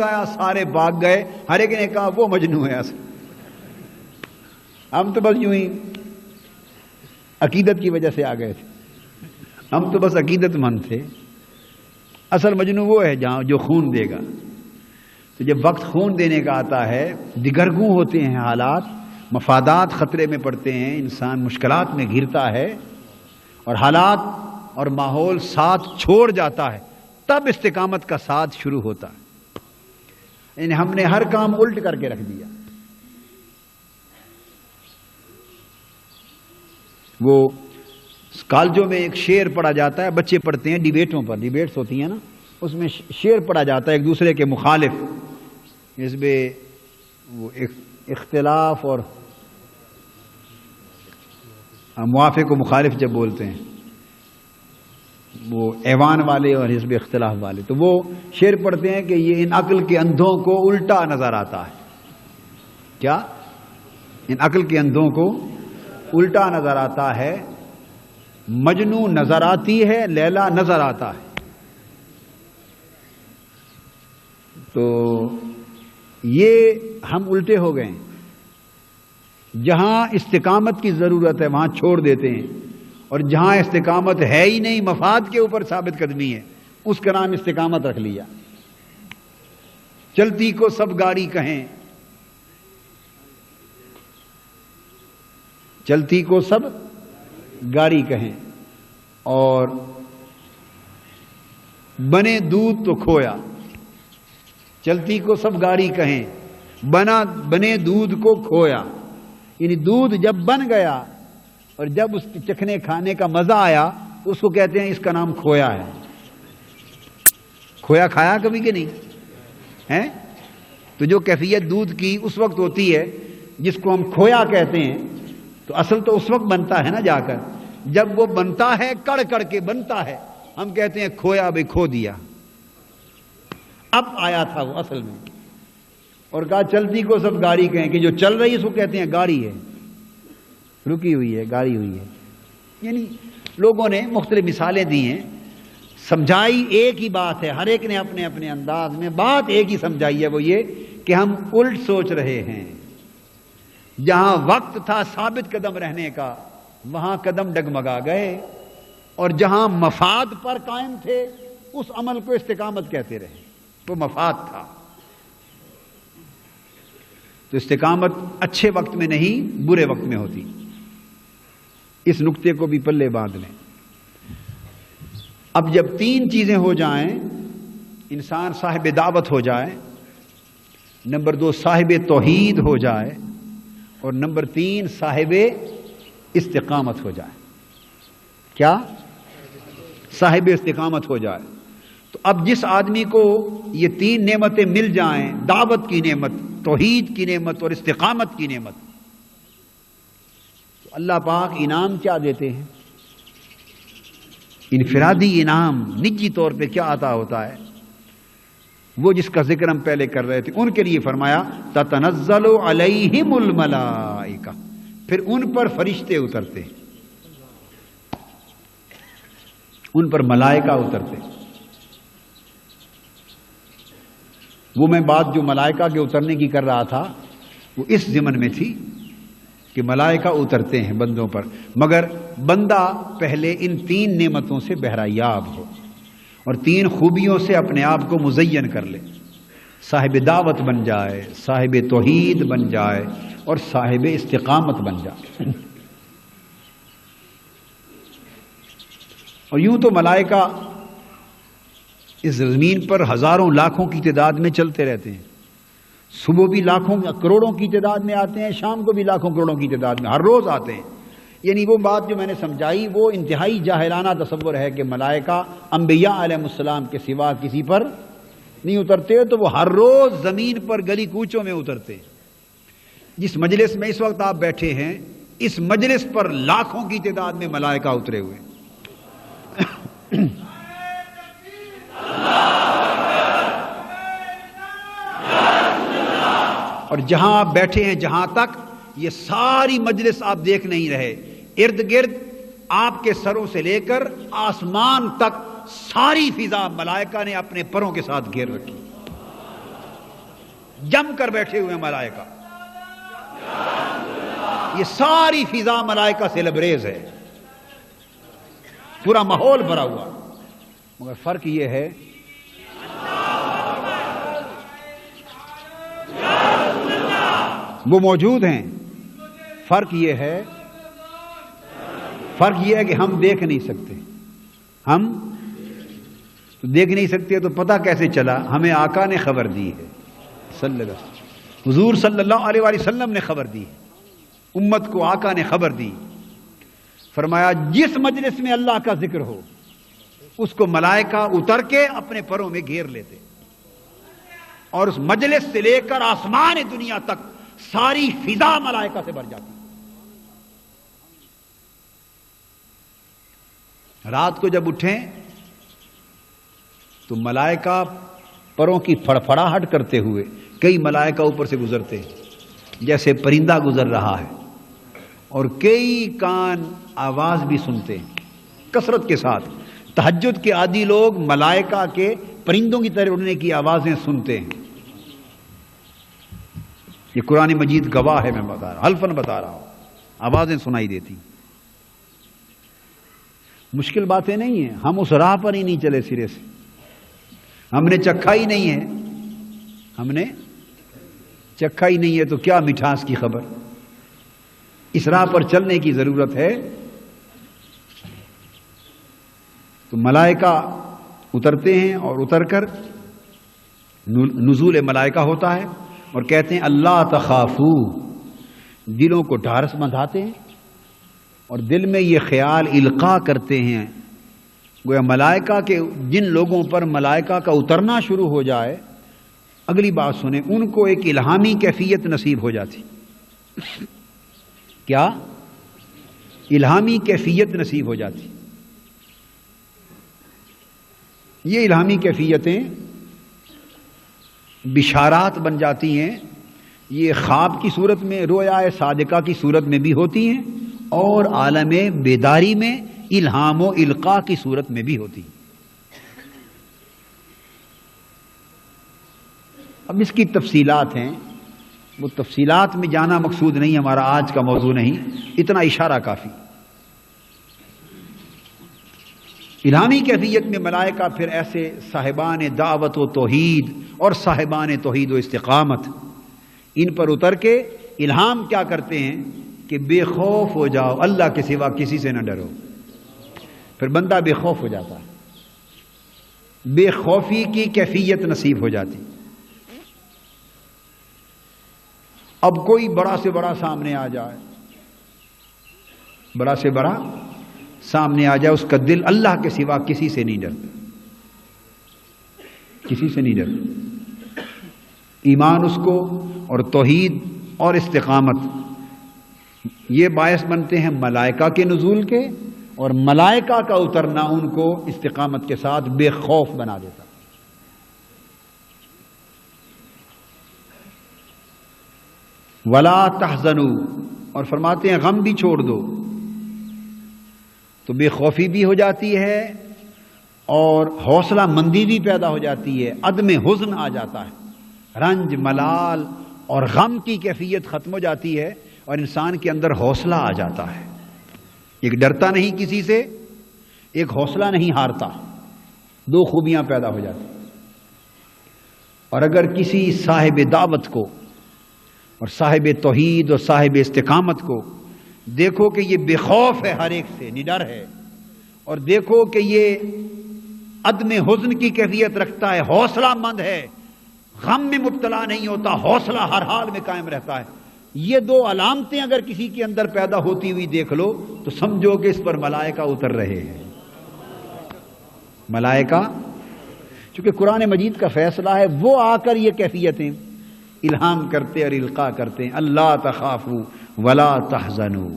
آیا سارے بھاگ گئے، ہر ایک نے کہا وہ مجنون ہے اصل، ہم تو بس یوں ہی عقیدت کی وجہ سے آ گئے تھے، ہم تو بس عقیدت مند تھے، اصل مجنون وہ ہے جہاں جو خون دے گا۔ تو جب وقت خون دینے کا آتا ہے، دگرگوں ہوتے ہیں حالات، مفادات خطرے میں پڑتے ہیں، انسان مشکلات میں گھرتا ہے اور حالات اور ماحول ساتھ چھوڑ جاتا ہے، تب استقامت کا ساتھ شروع ہوتا ہے۔ یعنی ہم نے ہر کام الٹ کر کے رکھ دیا۔ وہ کالجوں میں ایک شعر پڑھا جاتا ہے، بچے پڑھتے ہیں ڈیبیٹوں پر، ڈیبیٹس ہوتی ہیں نا، اس میں شعر پڑھا جاتا ہے ایک دوسرے کے مخالف، اس میں وہ اختلاف اور موافق و مخالف جب بولتے ہیں، وہ ایوان والے اور حزب اختلاف والے، تو وہ شعر پڑھتے ہیں کہ یہ ان عقل کے اندھوں کو الٹا نظر آتا ہے۔ کیا؟ ان عقل کے اندھوں کو الٹا نظر آتا ہے، مجنو نظر آتی ہے، لیلا نظر آتا ہے۔ تو یہ ہم الٹے ہو گئے، جہاں استقامت کی ضرورت ہے وہاں چھوڑ دیتے ہیں، اور جہاں استقامت ہے ہی نہیں، مفاد کے اوپر ثابت قدمی ہے، اس کا نام استقامت رکھ لیا۔ چلتی کو سب گاڑی کہیں، چلتی کو سب گاڑی کہیں، اور بنے دودھ تو کھویا۔ چلتی کو سب گاڑی کہیں، بنے دودھ کو کھویا، یعنی دودھ جب بن گیا اور جب اس کے چکھنے کھانے کا مزہ آیا، اس کو کہتے ہیں اس کا نام کھویا ہے۔ کھویا کھایا کبھی کہ نہیں ہے؟ تو جو کیفیت دودھ کی اس وقت ہوتی ہے جس کو ہم کھویا کہتے ہیں، تو اصل تو اس وقت بنتا ہے نا جا کر، جب وہ بنتا ہے، کڑ کڑ کے بنتا ہے، ہم کہتے ہیں کھویا بھائی، کھو دیا، اب آیا تھا وہ اصل میں۔ اور کہا چلتی کو سب گاڑی کہیں، کہ جو چل رہی ہے اس کو کہتے ہیں گاڑی ہے، رکی ہوئی ہے، گاڑی ہوئی ہے۔ یعنی لوگوں نے مختلف مثالیں دی ہیں، سمجھائی ایک ہی بات ہے، ہر ایک نے اپنے اپنے انداز میں بات ایک ہی سمجھائی ہے، وہ یہ کہ ہم الٹ سوچ رہے ہیں۔ جہاں وقت تھا ثابت قدم رہنے کا، وہاں قدم ڈگمگا گئے، اور جہاں مفاد پر قائم تھے اس عمل کو استقامت کہتے رہے، وہ مفاد تھا۔ تو استقامت اچھے وقت میں نہیں، برے وقت میں ہوتی، اس نقطے کو بھی پلے باندھ لیں۔ اب جب تین چیزیں ہو جائیں، انسان صاحب دعوت ہو جائے، نمبر 2 صاحب توحید ہو جائے، اور نمبر 3 صاحب استقامت ہو جائے۔ کیا؟ صاحب استقامت ہو جائے۔ تو اب جس آدمی کو یہ 3 نعمتیں مل جائیں، دعوت کی نعمت، توحید کی نعمت اور استقامت کی نعمت، تو اللہ پاک انعام کیا دیتے ہیں؟ انفرادی انعام، نجی طور پہ کیا عطا ہوتا ہے؟ وہ جس کا ذکر ہم پہلے کر رہے تھے، ان کے لیے فرمایا تتنزل علیہم الملائکہ، پھر ان پر فرشتے اترتے، ان پر ملائکہ اترتے۔ وہ میں بات جو ملائکہ کے اترنے کی کر رہا تھا وہ اس ضمن میں تھی کہ ملائکہ اترتے ہیں بندوں پر، مگر بندہ پہلے ان 3 نعمتوں سے بہرایاب ہو اور 3 خوبیوں سے اپنے آپ کو مزین کر لے، صاحب دعوت بن جائے، صاحب توحید بن جائے، اور صاحب استقامت بن جائے۔ اور یوں تو ملائکہ اس زمین پر ہزاروں لاکھوں کی تعداد میں چلتے رہتے ہیں، صبح بھی لاکھوں کروڑوں کی تعداد میں آتے ہیں، شام کو بھی لاکھوں کروڑوں کی تعداد میں ہر روز آتے ہیں۔ یعنی وہ بات جو میں نے سمجھائی وہ انتہائی جاہلانہ تصور ہے کہ ملائکہ انبیاء علیہ السلام کے سوا کسی پر نہیں اترتے، تو وہ ہر روز زمین پر گلی کوچوں میں اترتے۔ جس مجلس میں اس وقت آپ بیٹھے ہیں، اس مجلس پر لاکھوں کی تعداد میں ملائکہ اترے ہوئے۔ اور جہاں آپ بیٹھے ہیں، جہاں تک یہ ساری مجلس آپ دیکھ نہیں رہے، ارد گرد آپ کے سروں سے لے کر آسمان تک ساری فضا ملائکہ نے اپنے پروں کے ساتھ گھیر رکھی۔ جم کر بیٹھے ہوئے ملائکہ، یہ ساری فضا ملائکہ سے لبریز ہے، پورا ماحول بھرا ہوا، مگر فرق یہ ہے وہ موجود ہیں، فرق یہ ہے کہ ہم دیکھ نہیں سکتے، ہم دیکھ نہیں سکتے تو پتہ کیسے چلا؟ ہمیں آقا نے خبر دی ہے، صلی اللہ علیہ وسلم، حضور صلی اللہ علیہ وسلم نے خبر دی، امت کو آقا نے خبر دی، فرمایا جس مجلس میں اللہ کا ذکر ہو اس کو ملائکہ اتر کے اپنے پروں میں گھیر لیتے، اور اس مجلس سے لے کر آسمان دنیا تک ساری فضا ملائکہ سے بھر جاتی۔ رات کو جب اٹھیں تو ملائکہ پروں کی پھڑپھڑاہٹ کرتے ہوئے، کئی ملائکہ اوپر سے گزرتے جیسے پرندہ گزر رہا ہے، اور کئی کان آواز بھی سنتے ہیں کثرت کے ساتھ۔ تہجد کے عادی لوگ ملائکہ کے پرندوں کی طرح اڑنے کی آوازیں سنتے ہیں، یہ قرآن مجید گواہ ہے، میں بتا رہا ہوں، حلفاً بتا رہا ہوں، آوازیں سنائی دیتی۔ مشکل باتیں نہیں ہیں، ہم اس راہ پر ہی نہیں چلے سرے سے، ہم نے چکھا ہی نہیں ہے، ہم نے چکھا ہی نہیں ہے تو کیا مٹھاس کی خبر؟ اس راہ پر چلنے کی ضرورت ہے۔ تو ملائکہ اترتے ہیں، اور اتر کر نزول ملائکہ ہوتا ہے، اور کہتے ہیں اللہ تخافو، دلوں کو ڈھارس بندھاتے ہیں، اور دل میں یہ خیال القاء کرتے ہیں، گویا ملائکہ کے جن لوگوں پر ملائکہ کا اترنا شروع ہو جائے، اگلی بات سنیں، ان کو ایک الہامی کیفیت نصیب ہو جاتی۔ کیا؟ الہامی کیفیت نصیب ہو جاتی۔ یہ الہامی کیفیتیں بشارات بن جاتی ہیں، یہ خواب کی صورت میں، رویا صادقہ کی صورت میں بھی ہوتی ہیں، اور عالم بیداری میں الہام و القاء کی صورت میں بھی ہوتی ہیں۔ اب اس کی تفصیلات ہیں، وہ تفصیلات میں جانا مقصود نہیں، ہمارا آج کا موضوع نہیں، اتنا اشارہ کافی۔ الہامی کیفیت میں ملائکہ پھر ایسے صاحبان دعوت و توحید اور صاحبان توحید و استقامت، ان پر اتر کے الہام کیا کرتے ہیں کہ بے خوف ہو جاؤ، اللہ کے سوا کسی سے نہ ڈرو۔ پھر بندہ بے خوف ہو جاتا ہے، بے خوفی کی کیفیت نصیب ہو جاتی۔ اب کوئی بڑا سے بڑا سامنے آ جائے، بڑا سے بڑا سامنے آ جائے، اس کا دل اللہ کے سوا کسی سے نہیں ڈرتا، کسی سے نہیں ڈرتا۔ ایمان اس کو اور توحید اور استقامت یہ باعث بنتے ہیں ملائکہ کے نزول کے، اور ملائکہ کا اترنا ان کو استقامت کے ساتھ بے خوف بنا دیتا۔ ولا تحزنوا، اور فرماتے ہیں غم بھی چھوڑ دو، تو بے خوفی بھی ہو جاتی ہے اور حوصلہ مندی بھی پیدا ہو جاتی ہے، عدم حزن آ جاتا ہے، رنج ملال اور غم کی کیفیت ختم ہو جاتی ہے، اور انسان کے اندر حوصلہ آ جاتا ہے، ایک ڈرتا نہیں کسی سے، ایک حوصلہ نہیں ہارتا، دو خوبیاں پیدا ہو جاتی۔ اور اگر کسی صاحب دعوت کو اور صاحب توحید اور صاحب استقامت کو دیکھو کہ یہ بے خوف ہے، ہر ایک سے نڈر ہے، اور دیکھو کہ یہ عدم حزن کی کیفیت رکھتا ہے، حوصلہ مند ہے، غم میں مبتلا نہیں ہوتا، حوصلہ ہر حال میں قائم رہتا ہے، یہ دو علامتیں اگر کسی کے اندر پیدا ہوتی ہوئی دیکھ لو تو سمجھو کہ اس پر ملائکہ اتر رہے ہیں۔ ملائکہ، چونکہ قرآن مجید کا فیصلہ ہے، وہ آ کر یہ کیفیتیں الہام کرتے اور القاء کرتے ہیں، اللہ تخافوا ولا تحزنوا۔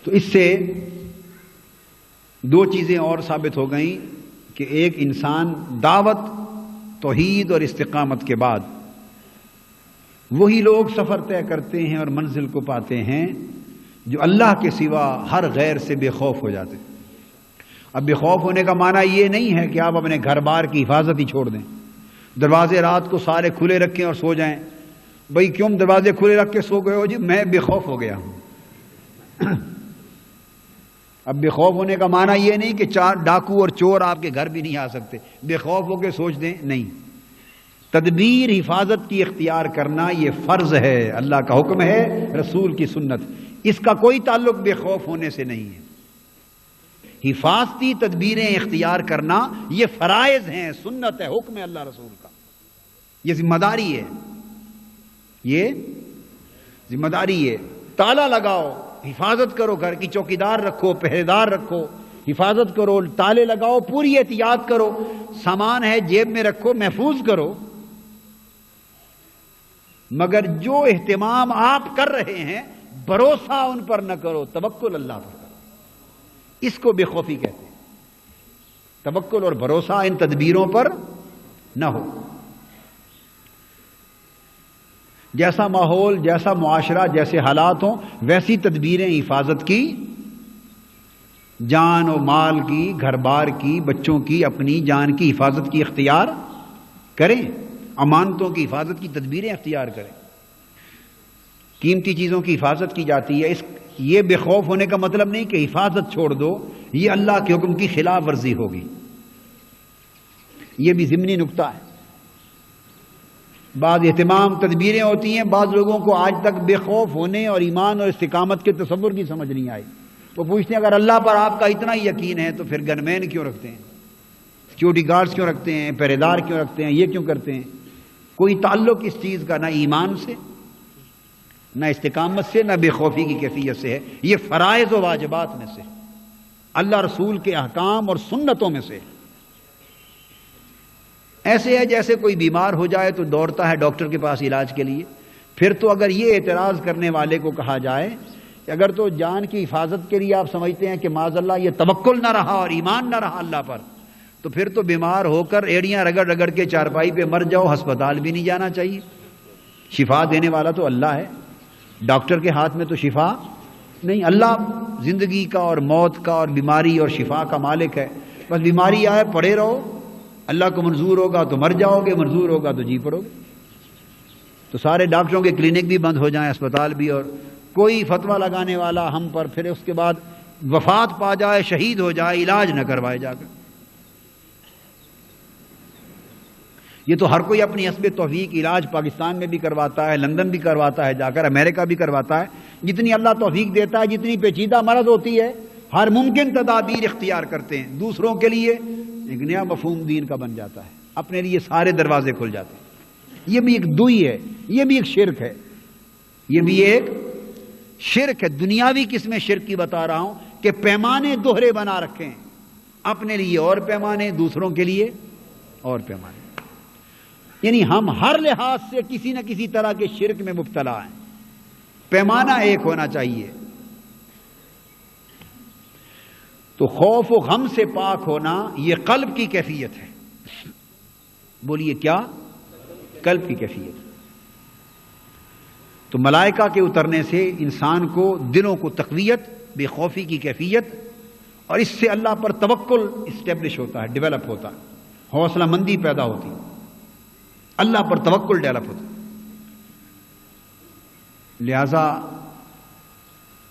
تو اس سے دو چیزیں اور ثابت ہو گئیں کہ ایک، انسان دعوت توحید اور استقامت کے بعد وہی لوگ سفر طے کرتے ہیں اور منزل کو پاتے ہیں جو اللہ کے سوا ہر غیر سے بے خوف ہو جاتے ہیں۔ اب بے خوف ہونے کا معنی یہ نہیں ہے کہ آپ اپنے گھر بار کی حفاظت ہی چھوڑ دیں، دروازے رات کو سارے کھلے رکھیں اور سو جائیں. بھئی کیوں دروازے کھلے رکھ کے سو گئے ہو؟ جی میں بے خوف ہو گیا ہوں. اب بے خوف ہونے کا معنی یہ نہیں کہ چار ڈاکو اور چور آپ کے گھر بھی نہیں آ سکتے. بے خوف ہو کے سوچ دیں نہیں. تدبیر حفاظت کی اختیار کرنا یہ فرض ہے، اللہ کا حکم ہے، رسول کی سنت. اس کا کوئی تعلق بے خوف ہونے سے نہیں ہے. حفاظتی تدبیریں اختیار کرنا یہ فرائض ہیں، سنت ہے، حکم ہے اللہ رسول کا. یہ ذمہ داری ہے، یہ ذمہ داری ہے. تالا لگاؤ، حفاظت کرو، گھر کی چوکیدار رکھو، پہرے دار رکھو، حفاظت کرو، تالے لگاؤ، پوری احتیاط کرو. سامان ہے جیب میں رکھو، محفوظ کرو. مگر جو اہتمام آپ کر رہے ہیں بھروسہ ان پر نہ کرو، توکل اللہ پر کرو. اس کو بے خوفی کہتے ہیں. توکل اور بھروسہ ان تدبیروں پر نہ ہو. جیسا ماحول، جیسا معاشرہ، جیسے حالات ہوں ویسی تدبیریں حفاظت کی، جان و مال کی، گھر بار کی، بچوں کی، اپنی جان کی حفاظت کی اختیار کریں. امانتوں کی حفاظت کی تدبیریں اختیار کریں. قیمتی چیزوں کی حفاظت کی جاتی ہے. یہ بے خوف ہونے کا مطلب نہیں کہ حفاظت چھوڑ دو، یہ اللہ کے حکم کی خلاف ورزی ہوگی. یہ بھی ضمنی نکتہ ہے. بعض اہتمام تدبیریں ہوتی ہیں، بعض لوگوں کو آج تک بے خوف ہونے اور ایمان اور استقامت کے تصور کی سمجھ نہیں آئی. وہ پوچھتے ہیں اگر اللہ پر آپ کا اتنا ہی یقین ہے تو پھر گن مین کیوں رکھتے ہیں، سیکورٹی گارڈز کیوں رکھتے ہیں، پہرے دار کیوں رکھتے ہیں، یہ کیوں کرتے ہیں؟ کوئی تعلق اس چیز کا نہ ایمان سے، نہ استقامت سے، نہ بے خوفی کی کیفیت سے ہے. یہ فرائض و واجبات میں سے، اللہ رسول کے احکام اور سنتوں میں سے. ایسے ہے جیسے کوئی بیمار ہو جائے تو دوڑتا ہے ڈاکٹر کے پاس علاج کے لیے. پھر تو اگر یہ اعتراض کرنے والے کو کہا جائے کہ اگر تو جان کی حفاظت کے لیے آپ سمجھتے ہیں کہ معاذ اللہ یہ توکل نہ رہا اور ایمان نہ رہا اللہ پر، تو پھر تو بیمار ہو کر ایڑیاں رگڑ رگڑ کے چارپائی پہ مر جاؤ، ہسپتال بھی نہیں جانا چاہیے. شفا دینے والا تو اللہ ہے، ڈاکٹر کے ہاتھ میں تو شفا نہیں. اللہ زندگی کا اور موت کا اور بیماری اور شفا کا مالک ہے. بس بیماری آئے پڑے رہو، اللہ کو منظور ہوگا تو مر جاؤ گے، منظور ہوگا تو جی پڑو گے. تو سارے ڈاکٹروں کے کلینک بھی بند ہو جائیں، اسپتال بھی، اور کوئی فتویٰ لگانے والا ہم پر پھر اس کے بعد وفات پا جائے، شہید ہو جائے، علاج نہ کروائے جا کر. یہ تو ہر کوئی اپنی حسب توفیق علاج پاکستان میں بھی کرواتا ہے، لندن بھی کرواتا ہے جا کر، امریکہ بھی کرواتا ہے. جتنی اللہ توفیق دیتا ہے، جتنی پیچیدہ مرض ہوتی ہے، ہر ممکن تدابیر اختیار کرتے ہیں. دوسروں کے لیے ایک نیا مفہوم دین کا بن جاتا ہے، اپنے لیے سارے دروازے کھل جاتے ہیں. یہ بھی ایک دوئی ہے، یہ بھی ایک شرک ہے، یہ بھی ایک شرک ہے. دنیاوی قسم شرک کی بتا رہا ہوں کہ پیمانے دوہرے بنا رکھے ہیں، اپنے لیے اور پیمانے، دوسروں کے لیے اور پیمانے. یعنی ہم ہر لحاظ سے کسی نہ کسی طرح کے شرک میں مبتلا ہیں. پیمانہ ایک ہونا چاہیے. تو خوف و غم سے پاک ہونا یہ قلب کی کیفیت ہے. بولیے کیا؟ قلب کی کیفیت. تو ملائکہ کے اترنے سے انسان کو دلوں کو تقویت، بے خوفی کی کیفیت، اور اس سے اللہ پر توکل اسٹیبلش ہوتا ہے، ڈیولپ ہوتا ہے، حوصلہ مندی پیدا ہوتی ہے، اللہ پر توکل ڈیولپ ہوتا ہے. لہذا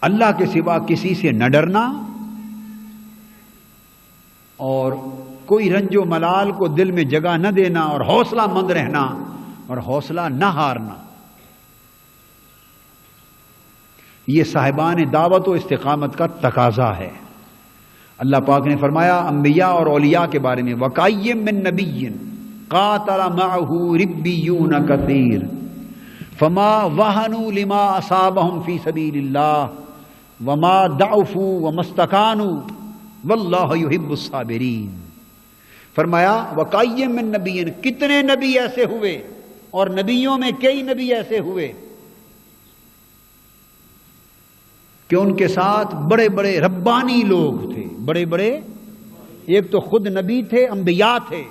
اللہ کے سوا کسی سے نہ ڈرنا اور کوئی رنج و ملال کو دل میں جگہ نہ دینا اور حوصلہ مند رہنا اور حوصلہ نہ ہارنا، یہ صاحبان دعوت و استقامت کا تقاضا ہے. اللہ پاک نے فرمایا انبیاء اور اولیاء کے بارے میں وَقَيِّم مِّن نَبِيٍّ قَاتَلَ مَعَهُ رِبِّيُّونَ كَثِيرٌ فَمَا وَهَنُوا لِمَا أَصَابَهُمْ فِي سَبِيلِ اللَّهِ وَمَا ضَعُفُوا وَمَا اسْتَكَانُوا وَاللَّهُ يُحِبُّ الصَّابِرِينَ. فرمایا وَقَيِّم مِّن نَبِيٍّ، کتنے نبی ایسے ہوئے اور نبیوں میں کئی نبی ایسے ہوئے کہ ان کے ساتھ بڑے بڑے ربانی لوگ تھے. بڑے بڑے، ایک تو خود نبی تھے، انبیاء تھے،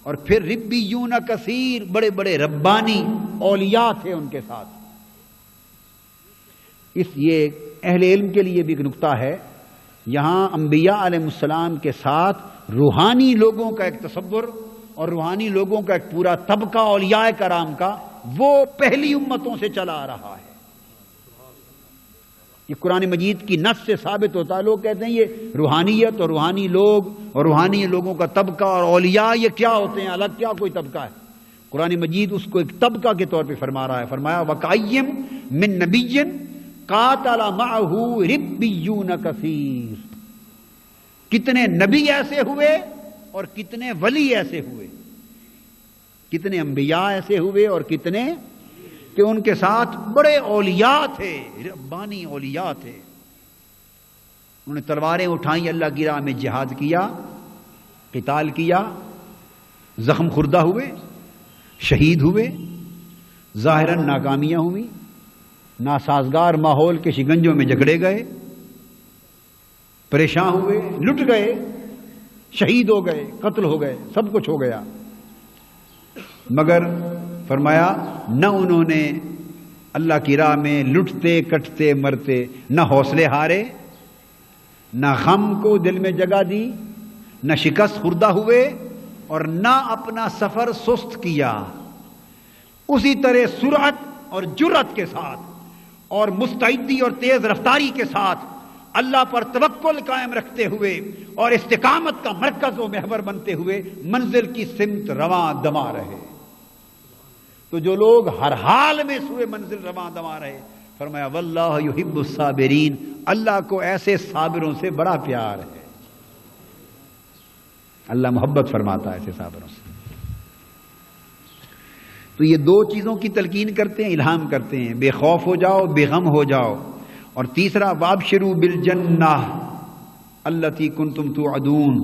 اور پھر ربیون کثیر، بڑے بڑے ربانی اولیاء تھے ان کے ساتھ. یہ اہل علم کے لیے بھی ایک نکتہ ہے. یہاں انبیاء علیہ السلام کے ساتھ روحانی لوگوں کا ایک تصور اور روحانی لوگوں کا ایک پورا طبقہ اولیاء کرام کا وہ پہلی امتوں سے چلا آ رہا ہے. یہ قرآن مجید کی نص سے ثابت ہوتا ہے. لوگ کہتے ہیں یہ روحانیت اور روحانی لوگ اور روحانی لوگوں کا طبقہ اور اولیاء یہ کیا ہوتے ہیں, الگ کیا کوئی طبقہ ہے؟ قرآن مجید اس کو ایک طبقہ کے طور پہ فرما رہا ہے. فرمایا وَكَأَيٍّ مِّن نَبِيٍّ قَاتَلَ مَعَهُ رِبِّيُّونَ كَثِيرٌ. کتنے نبی ایسے ہوئے اور کتنے ولی ایسے ہوئے, کتنے انبیاء ایسے ہوئے اور کتنے کہ ان کے ساتھ بڑے اولیاء تھے, ربانی اولیاء تھے. انہوں نے تلواریں اٹھائیں, اللہ کی راہ میں جہاد کیا, قتال کیا, زخم خوردہ ہوئے, شہید ہوئے, ظاہراً ناکامیاں ہوئی, ناسازگار ماحول کے شکنجوں میں جکڑے گئے, پریشان ہوئے, لٹ گئے, شہید ہو گئے, قتل ہو گئے, سب کچھ ہو گیا. مگر فرمایا نہ انہوں نے اللہ کی راہ میں لٹتے کٹتے مرتے نہ حوصلے ہارے, نہ غم کو دل میں جگہ دی, نہ شکست خوردہ ہوئے اور نہ اپنا سفر سست کیا. اسی طرح سرعت اور جرأت کے ساتھ اور مستعدی اور تیز رفتاری کے ساتھ اللہ پر توکل قائم رکھتے ہوئے اور استقامت کا مرکز و محور بنتے ہوئے منزل کی سمت رواں دما رہے. تو جو لوگ ہر حال میں سوئے منزل رواں دما رہے, فرمایا واللہ یحب الصابرین, اللہ کو ایسے صابروں سے بڑا پیار ہے. اللہ محبت فرماتا ہے ایسے صابروں سے. تو یہ دو چیزوں کی تلقین کرتے ہیں, الہام کرتے ہیں, بے خوف ہو جاؤ, بے غم ہو جاؤ. اور تیسرا وابشروا بالجنہ التی کنتم توعدون,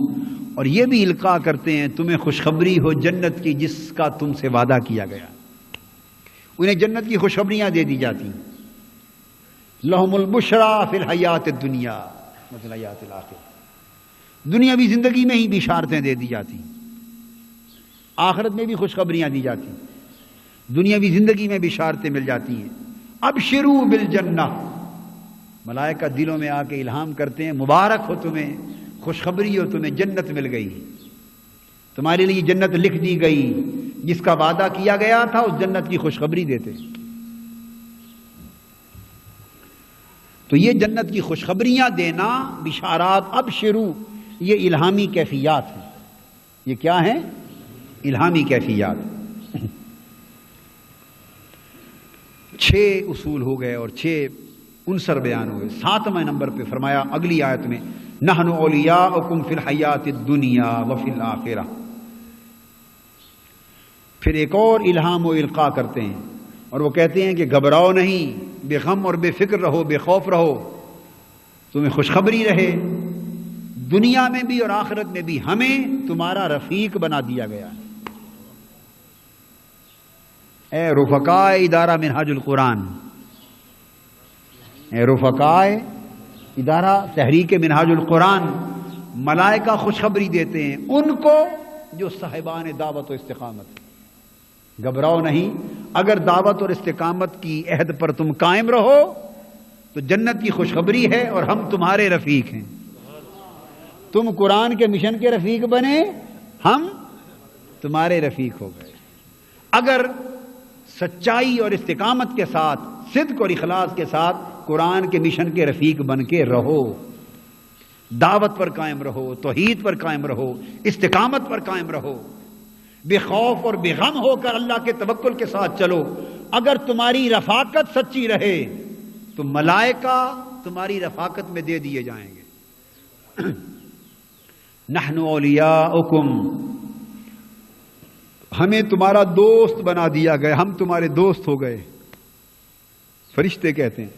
اور یہ بھی القاء کرتے ہیں تمہیں خوشخبری ہو جنت کی جس کا تم سے وعدہ کیا گیا. انہیں جنت کی خوشخبریاں دے دی جاتی. لہم البشریٰ فی الحیات الدنیا مثل حیات الآخرہ, دنیاوی زندگی میں ہی بشارتیں دے دی جاتی, آخرت میں بھی خوشخبریاں دی جاتی, دنیاوی زندگی میں بشارتیں مل جاتی ہیں. ابشروا بالجنہ, ملائکہ دلوں میں آ کے الہام کرتے ہیں مبارک ہو تمہیں, خوشخبری ہو تمہیں, جنت مل گئی, تمہارے لیے جنت لکھ دی گئی, جس کا وعدہ کیا گیا تھا اس جنت کی خوشخبری دیتے. تو یہ جنت کی خوشخبریاں دینا, بشارات, ابشروا, یہ الہامی کیفیات ہیں. یہ کیا ہیں؟ الہامی کیفیات. 6 اصول ہو گئے اور 6 عنصر بیان ہوئے. 7واں نمبر پہ فرمایا اگلی آیت میں نحن اولیاؤکم فی الحیات الدنیا وفی الآخرہ. پھر ایک اور الہام و القاء کرتے ہیں اور وہ کہتے ہیں کہ گھبراؤ نہیں, بے غم اور بے فکر رہو, بے خوف رہو, تمہیں خوشخبری رہے, دنیا میں بھی اور آخرت میں بھی ہمیں تمہارا رفیق بنا دیا گیا ہے. اے رفقائے ادارہ منہاج القرآن, اے رفقائے ادارہ تحریک منہاج القرآن, ملائکہ خوشخبری دیتے ہیں ان کو جو صاحبان دعوت و استقامت. گھبراؤ نہیں, اگر دعوت اور استقامت کی عہد پر تم قائم رہو تو جنت کی خوشخبری ہے اور ہم تمہارے رفیق ہیں. تم قرآن کے مشن کے رفیق بنے, ہم تمہارے رفیق ہو گئے. اگر سچائی اور استقامت کے ساتھ, صدق اور اخلاص کے ساتھ قرآن کے مشن کے رفیق بن کے رہو, دعوت پر قائم رہو, توحید پر قائم رہو, استقامت پر قائم رہو, بے خوف اور بے غم ہو کر اللہ کے توکل کے ساتھ چلو. اگر تمہاری رفاقت سچی رہے تو ملائکہ تمہاری رفاقت میں دے دیے جائیں گے. نحن اولیاؤکم, ہمیں تمہارا دوست بنا دیا گیا, ہم تمہارے دوست ہو گئے. فرشتے کہتے ہیں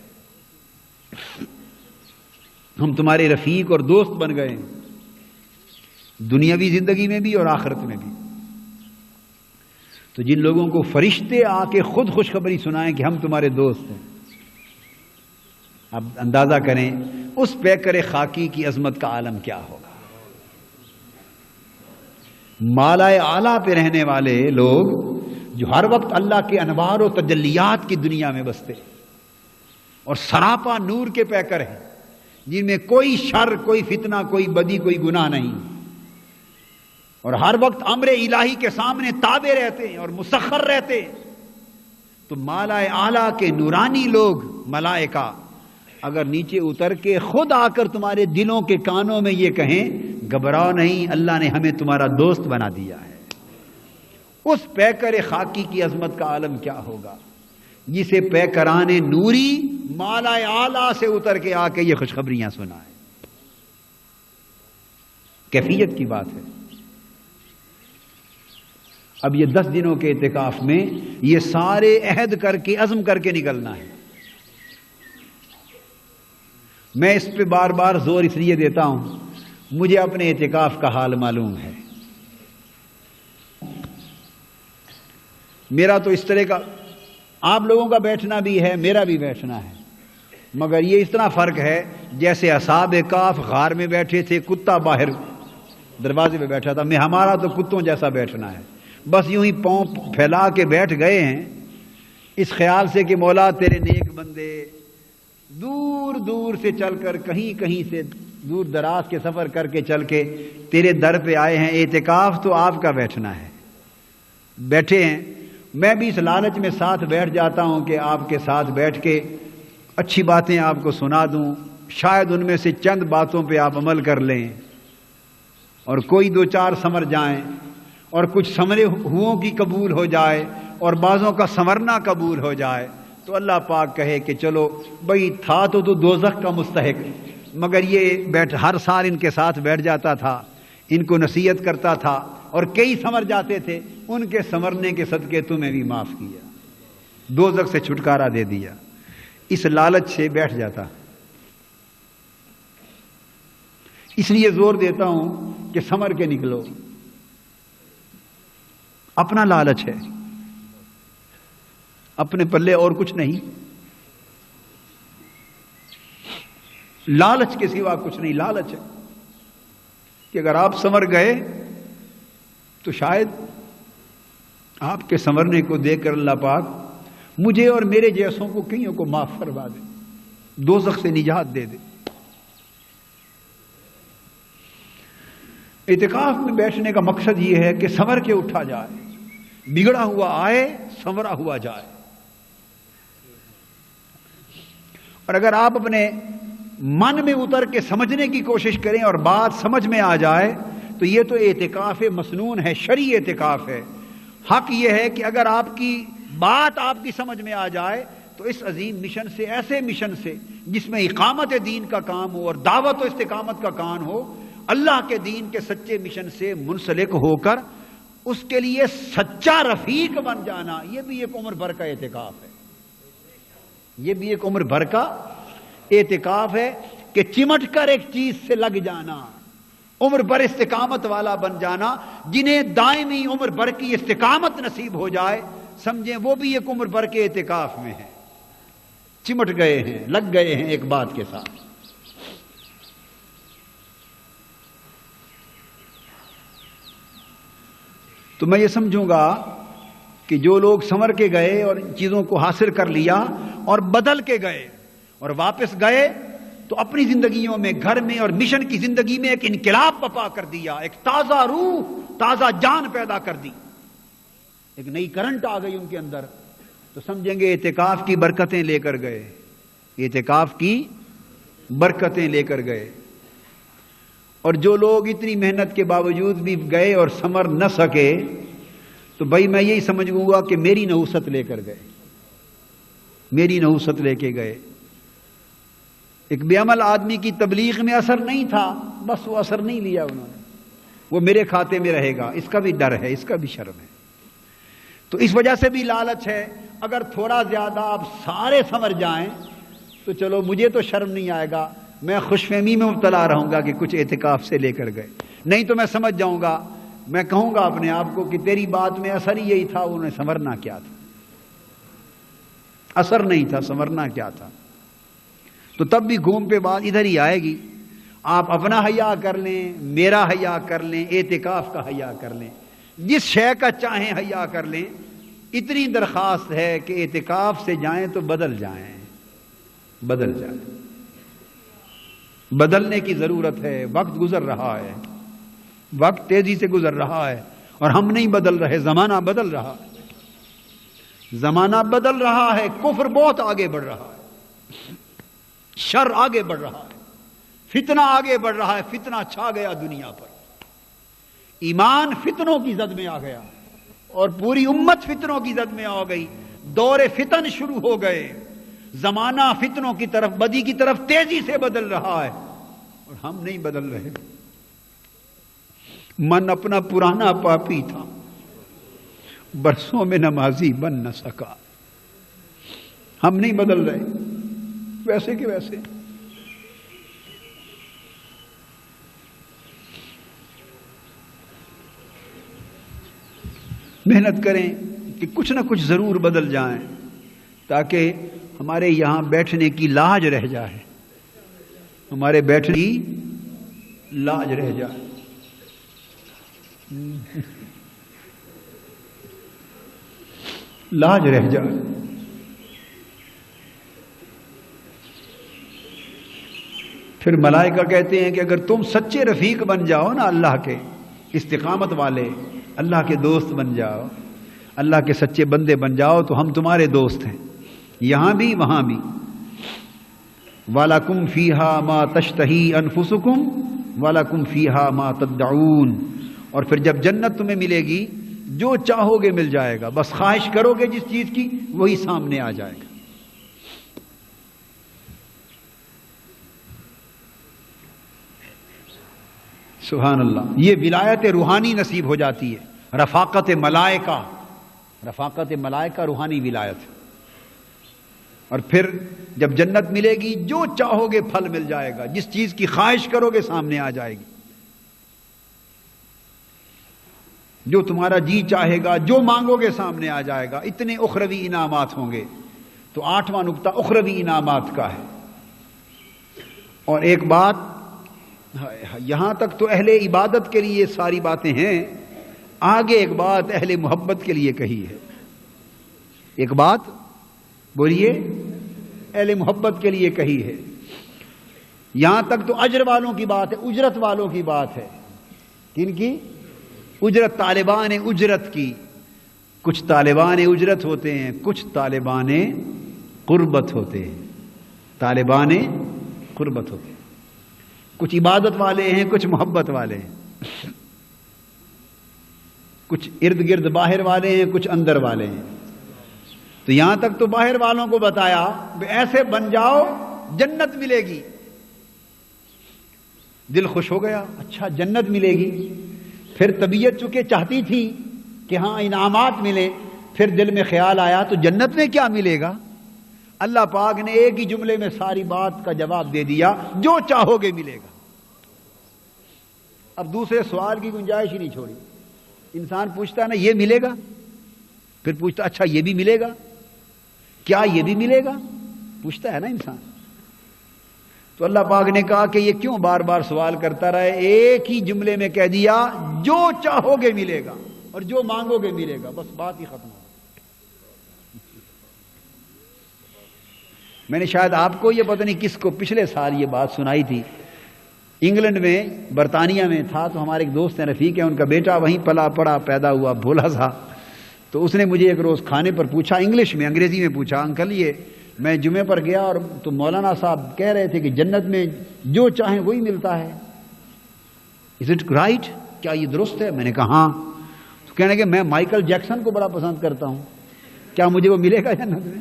ہم تمہارے رفیق اور دوست بن گئے, دنیاوی زندگی میں بھی اور آخرت میں بھی. تو جن لوگوں کو فرشتے آ کے خود خوشخبری سنائیں کہ ہم تمہارے دوست ہیں, اب اندازہ کریں اس پیکر خاکی کی عظمت کا عالم کیا ہوگا. مالائے اعلیٰ پہ رہنے والے لوگ جو ہر وقت اللہ کے انوار و تجلیات کی دنیا میں بستے اور سراپا نور کے پیکر ہیں, جن میں کوئی شر, کوئی فتنہ, کوئی بدی, کوئی گناہ نہیں. اور ہر وقت امر الہی کے سامنے تابع رہتے ہیں اور مسخر رہتے ہیں، تو مالا اعلیٰ کے نورانی لوگ ملائکہ اگر نیچے اتر کے خود آ کر تمہارے دلوں کے کانوں میں یہ کہیں گھبراؤ نہیں، اللہ نے ہمیں تمہارا دوست بنا دیا ہے، اس پیکر خاکی کی عظمت کا عالم کیا ہوگا جسے پیکران نوری مالا اعلیٰ سے اتر کے آ کے یہ خوشخبریاں سنائے۔ کیفیت کی بات ہے۔ اب یہ 10 دنوں کے اعتکاف میں یہ سارے عہد کر کے عزم کر کے نکلنا ہے۔ میں اس پہ بار بار زور اس لیے دیتا ہوں، مجھے اپنے اعتکاف کا حال معلوم ہے۔ میرا تو اس طرح کا، آپ لوگوں کا بیٹھنا بھی ہے، میرا بھی بیٹھنا ہے، مگر یہ اتنا فرق ہے جیسے اصحاب کہف غار میں بیٹھے تھے، کتا باہر دروازے پہ بیٹھا تھا، ہمارا تو کتوں جیسا بیٹھنا ہے، بس یوں ہی پاؤں پھیلا کے بیٹھ گئے ہیں اس خیال سے کہ مولا تیرے نیک بندے دور دور سے چل کر کہیں سے دور دراز کے سفر کر کے چل کے تیرے در پہ آئے ہیں، اعتکاف تو آپ کا بیٹھنا ہے، بیٹھے ہیں۔ میں بھی اس لالچ میں ساتھ بیٹھ جاتا ہوں کہ آپ کے ساتھ بیٹھ کے اچھی باتیں آپ کو سنا دوں، شاید ان میں سے چند باتوں پہ آپ عمل کر لیں اور کوئی 2-4 سنور جائیں، اور کچھ سنورے ہوں کی قبول ہو جائے اور بعضوں کا سنورنا قبول ہو جائے، تو اللہ پاک کہے کہ چلو بھئی تھا تو دوزخ کا مستحق، مگر یہ ہر سال ان کے ساتھ بیٹھ جاتا تھا، ان کو نصیحت کرتا تھا اور کئی سنور جاتے تھے، ان کے سنورنے کے صدقے تمہیں بھی معاف کیا، دوزخ سے چھٹکارا دے دیا۔ اس لالچ سے بیٹھ جاتا۔ اس لیے زور دیتا ہوں کہ سنور کے نکلو، اپنا لالچ ہے، اپنے پلے اور کچھ نہیں، لالچ کے سوا کچھ نہیں۔ لالچ ہے کہ اگر آپ سنور گئے تو شاید آپ کے سنورنے کو دیکھ کر اللہ پاک مجھے اور میرے جیسوں کو کئیوں کو معاف فرما دے، دوزخ سے نجات دے دے۔ اعتکاف میں بیٹھنے کا مقصد یہ ہے کہ سنور کے اٹھا جائے، بگڑا ہوا آئے، سنورا ہوا جائے۔ اور اگر آپ اپنے من میں اتر کے سمجھنے کی کوشش کریں اور بات سمجھ میں آ جائے تو یہ تو اعتکاف مسنون ہے، شرعی اعتکاف ہے۔ حق یہ ہے کہ اگر آپ کی بات آپ کی سمجھ میں آ جائے تو اس عظیم مشن سے، ایسے مشن سے جس میں اقامت دین کا کام ہو اور دعوت و استقامت کا کام ہو، اللہ کے دین کے سچے مشن سے منسلک ہو کر اس کے لیے سچا رفیق بن جانا، یہ بھی ایک عمر بھر کا اعتکاف ہے۔ یہ بھی ایک عمر بھر کا اعتکاف ہے کہ چمٹ کر ایک چیز سے لگ جانا، عمر بھر استقامت والا بن جانا۔ جنہیں دائمی عمر بھر کی استقامت نصیب ہو جائے، سمجھیں وہ بھی ایک عمر بھر کے اعتکاف میں ہے، چمٹ گئے ہیں، لگ گئے ہیں ایک بات کے ساتھ۔ تو میں یہ سمجھوں گا کہ جو لوگ سنور کے گئے اور ان چیزوں کو حاصل کر لیا اور بدل کے گئے اور واپس گئے تو اپنی زندگیوں میں، گھر میں اور مشن کی زندگی میں ایک انقلاب برپا کر دیا، ایک تازہ روح، تازہ جان پیدا کر دی، ایک نئی کرنٹ آ گئی ان کے اندر، تو سمجھیں گے اعتکاف کی برکتیں لے کر گئے، اعتکاف کی برکتیں لے کر گئے۔ اور جو لوگ اتنی محنت کے باوجود بھی گئے اور سنور نہ سکے تو بھائی میں یہی سمجھوں گا کہ میری نحوست لے کر گئے، میری نحوست لے کے گئے۔ ایک بے عمل آدمی کی تبلیغ میں اثر نہیں تھا، بس وہ اثر نہیں لیا انہوں نے، وہ میرے کھاتے میں رہے گا، اس کا بھی ڈر ہے، اس کا بھی شرم ہے۔ تو اس وجہ سے بھی لالچ ہے، اگر تھوڑا زیادہ آپ سارے سنور جائیں تو چلو مجھے تو شرم نہیں آئے گا، میں خوش فہمی میں مبتلا رہوں گا کہ کچھ اعتکاف سے لے کر گئے، نہیں تو میں سمجھ جاؤں گا، میں کہوں گا اپنے آپ کو کہ تیری بات میں اثر ہی یہی تھا، انہیں سنورنا کیا تھا، اثر نہیں تھا، سنورنا کیا تھا۔ تو تب بھی گھوم پہ بات ادھر ہی آئے گی، آپ اپنا حیا کر لیں، میرا حیا کر لیں، اعتکاف کا حیا کر لیں، جس شے کا چاہیں حیا کر لیں۔ اتنی درخواست ہے کہ اعتکاف سے جائیں تو بدل جائیں، بدل جائیں، بدلنے کی ضرورت ہے، وقت گزر رہا ہے۔ وقت تیزی سے گزر رہا ہے اور ہم نہیں بدل رہے، زمانہ بدل رہا ہے، زمانہ بدل رہا ہے، کفر بہت آگے بڑھ رہا ہے، شر آگے بڑھ رہا ہے، فتنہ آگے بڑھ رہا ہے، فتنہ چھا گیا دنیا پر، ایمان فتنوں کی زد میں آ گیا اور پوری امت فتنوں کی زد میں آ گئی، دور فتن شروع ہو گئے، زمانہ فتنوں کی طرف، بدی کی طرف تیزی سے بدل رہا ہے اور ہم نہیں بدل رہے۔ من اپنا پرانا پاپی تھا، برسوں میں نمازی بن نہ سکا، ہم نہیں بدل رہے، ویسے کہ ویسے۔ محنت کریں کہ کچھ نہ کچھ ضرور بدل جائیں تاکہ ہمارے یہاں بیٹھنے کی لاج رہ جائے، ہمارے بیٹھنے کی لاج رہ جائے۔ لاج رہ جائے۔ پھر ملائکہ کہتے ہیں کہ اگر تم سچے رفیق بن جاؤ نا اللہ کے، استقامت والے، اللہ کے دوست بن جاؤ، اللہ کے سچے بندے بن جاؤ تو ہم تمہارے دوست ہیں، یہاں بھی وہاں بھی۔ وَلَكُمْ فِيهَا مَا تَشْتَهِي أَنفُسُكُمْ وَلَكُمْ فِيهَا مَا تَدَّعُونَ۔ اور پھر جب جنت تمہیں ملے گی، جو چاہو گے مل جائے گا، بس خواہش کرو گے جس چیز کی وہی سامنے آ جائے گا۔ سبحان اللہ، یہ ولایت روحانی نصیب ہو جاتی ہے، رفاقت ملائکہ، رفاقت ملائکہ روحانی ولایت ہے۔ اور پھر جب جنت ملے گی، جو چاہو گے پھل مل جائے گا، جس چیز کی خواہش کرو گے سامنے آ جائے گی، جو تمہارا جی چاہے گا، جو مانگو گے سامنے آ جائے گا۔ اتنے اخروی انعامات ہوں گے۔ تو 8واں نقطہ اخروی انعامات کا ہے۔ اور ایک بات، یہاں تک تو اہل عبادت کے لیے ساری باتیں ہیں، آگے ایک بات اہل محبت کے لیے کہی ہے۔ ایک بات بولیے، اہل محبت کے لیے کہی ہے۔ یہاں تک تو اجر والوں کی بات ہے، اجرت والوں کی بات ہے۔ کن کی؟ اجرت، طالبان اجرت کی۔ کچھ طالبان اجرت ہوتے ہیں، کچھ طالبان قربت ہوتے ہیں، طالبان قربت ہوتے ہیں۔ کچھ عبادت والے ہیں، کچھ محبت والے ہیں، کچھ ارد گرد باہر والے ہیں، کچھ اندر والے ہیں۔ تو یہاں تک تو باہر والوں کو بتایا ایسے بن جاؤ جنت ملے گی، دل خوش ہو گیا، اچھا جنت ملے گی۔ پھر طبیعت چونکہ چاہتی تھی کہ ہاں انعامات ملے، پھر دل میں خیال آیا تو جنت میں کیا ملے گا؟ اللہ پاک نے ایک ہی جملے میں ساری بات کا جواب دے دیا، جو چاہو گے ملے گا۔ اب دوسرے سوال کی گنجائش ہی نہیں چھوڑی۔ انسان پوچھتا ہے نا یہ ملے گا، پھر پوچھتا اچھا یہ بھی ملے گا، کیا یہ بھی ملے گا؟ پوچھتا ہے نا انسان۔ تو اللہ پاک نے کہا کہ یہ کیوں بار بار سوال کرتا رہے، ایک ہی جملے میں کہہ دیا جو چاہو گے ملے گا اور جو مانگو گے ملے گا، بس بات ہی ختم ہو۔ میں نے شاید آپ کو یہ پتہ نہیں کس کو پچھلے سال یہ بات سنائی تھی۔ انگلینڈ میں، برطانیہ میں تھا، تو ہمارے ایک دوست ہیں، رفیق ہیں، ان کا بیٹا وہیں پلا پڑا پیدا ہوا، بھولا سا۔ تو اس نے مجھے ایک روز کھانے پر پوچھا، انگلش میں، انگریزی میں پوچھا، انکل یہ میں جمعے پر گیا اور تو مولانا صاحب کہہ رہے تھے کہ جنت میں جو چاہیں وہی ملتا ہے، از اٹ رائٹ؟ کیا یہ درست ہے؟ میں نے کہا ہاں۔ تو کہنے کہ میں مائیکل جیکسن کو بڑا پسند کرتا ہوں، کیا مجھے وہ ملے گا جنت میں؟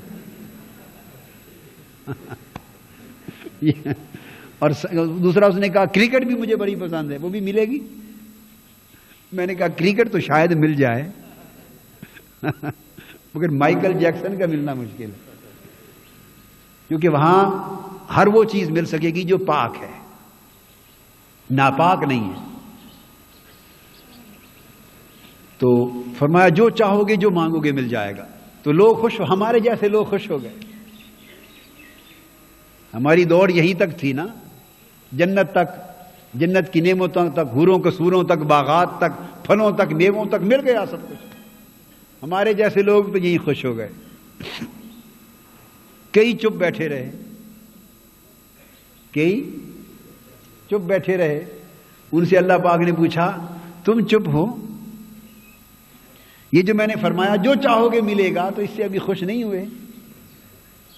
اور دوسرا اس نے کہا کرکٹ بھی مجھے بڑی پسند ہے، وہ بھی ملے گی؟ میں نے کہا کرکٹ تو شاید مل جائے مگر مائیکل جیکسن کا ملنا مشکل ہے، کیونکہ وہاں ہر وہ چیز مل سکے گی جو پاک ہے، ناپاک نہیں ہے۔ تو فرمایا جو چاہو گے جو مانگو گے مل جائے گا۔ تو لوگ خوش، ہمارے جیسے لوگ خوش ہو گئے۔ ہماری دوڑ یہیں تک تھی نا، جنت تک، جنت کی نعمتوں تک، حوروں قصوروں تک، باغات تک، پھلوں تک، میووں تک مل گیا سب کچھ۔ ہمارے جیسے لوگ تو یہیں خوش ہو گئے۔ کئی چپ بیٹھے رہے، کئی چپ بیٹھے رہے۔ ان سے اللہ پاک نے پوچھا تم چپ ہو. یہ جو میں نے فرمایا جو چاہو گے ملے گا، تو اس سے ابھی خوش نہیں ہوئے،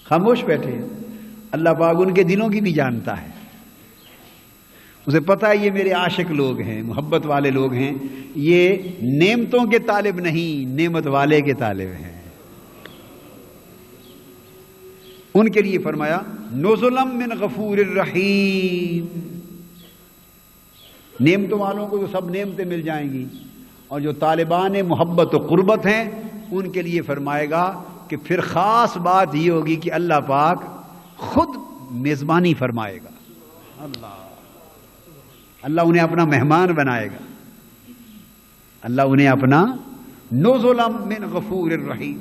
خاموش بیٹھے. اللہ پاک ان کے دلوں کی بھی جانتا ہے، اسے پتہ ہے یہ میرے عاشق لوگ ہیں، محبت والے لوگ ہیں، یہ نعمتوں کے طالب نہیں، نعمت والے کے طالب ہیں. ان کے لیے فرمایا نزلا من غفور الرحیم. نعمتوں والوں کو تو سب نعمتیں مل جائیں گی، اور جو طالبان محبت و قربت ہیں ان کے لیے فرمائے گا کہ پھر خاص بات یہ ہوگی کہ اللہ پاک خود میزبانی فرمائے گا. اللہ انہیں اپنا مہمان بنائے گا، اللہ انہیں اپنا نزلا من غفور الرحیم،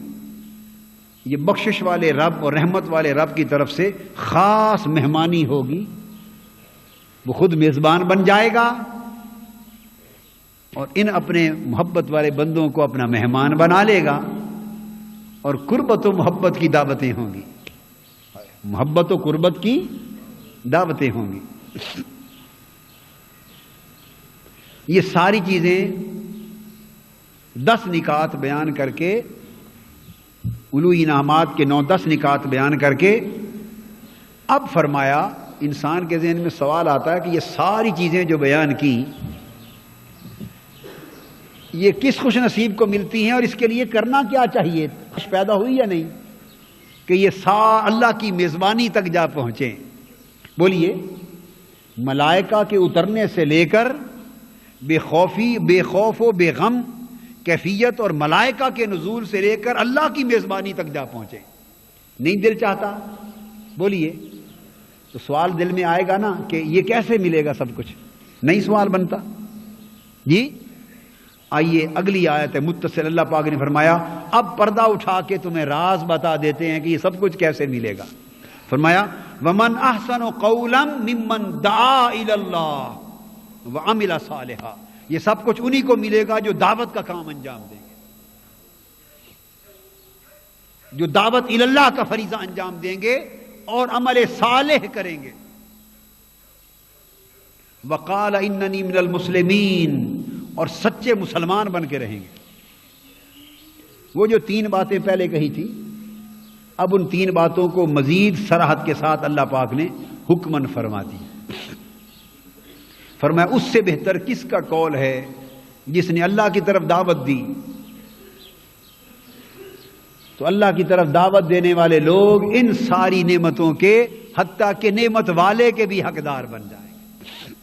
یہ بخشش والے رب اور رحمت والے رب کی طرف سے خاص مہمانی ہوگی. وہ خود میزبان بن جائے گا اور ان اپنے محبت والے بندوں کو اپنا مہمان بنا لے گا، اور قربت و محبت کی دعوتیں ہوں گی، محبت و قربت کی دعوتیں ہوں گی. یہ ساری چیزیں 10 نکات بیان کر کے، الوہی انعامات کے 9-10 نکات بیان کر کے اب فرمایا، انسان کے ذہن میں سوال آتا ہے کہ یہ ساری چیزیں جو بیان کی یہ کس خوش نصیب کو ملتی ہیں، اور اس کے لیے کرنا کیا چاہیے؟ خوش پیدا ہوئی یا نہیں کہ یہ اللہ کی میزبانی تک جا پہنچیں؟ بولیے. ملائکہ کے اترنے سے لے کر بے خوف و بے غم کیفیت، اور ملائکہ کے نزول سے لے کر اللہ کی میزبانی تک جا پہنچے. نہیں دل چاہتا؟ بولیے. تو سوال دل میں آئے گا نا کہ یہ کیسے ملے گا سب کچھ؟ نہیں سوال بنتا. جی آئیے اگلی آیت ہے متصل. اللہ پاک نے فرمایا اب پردہ اٹھا کے تمہیں راز بتا دیتے ہیں کہ یہ سب کچھ کیسے ملے گا. فرمایا ومن احسن قولا ممن دعا الی اللہ وعمل صالحا. یہ سب کچھ انہی کو ملے گا جو دعوت کا کام انجام دیں گے، جو دعوت الی اللہ کا فریضہ انجام دیں گے اور عمل صالح کریں گے. وقال اننی من المسلمین، اور سچے مسلمان بن کے رہیں گے. وہ جو 3 باتیں پہلے کہی تھی، اب ان 3 باتوں کو مزید صراحت کے ساتھ اللہ پاک نے حکمن فرما دی. فرمایا اس سے بہتر کس کا قول ہے جس نے اللہ کی طرف دعوت دی. تو اللہ کی طرف دعوت دینے والے لوگ ان ساری نعمتوں کے، حتیٰ کہ نعمت والے کے بھی حقدار بن جائیں گے.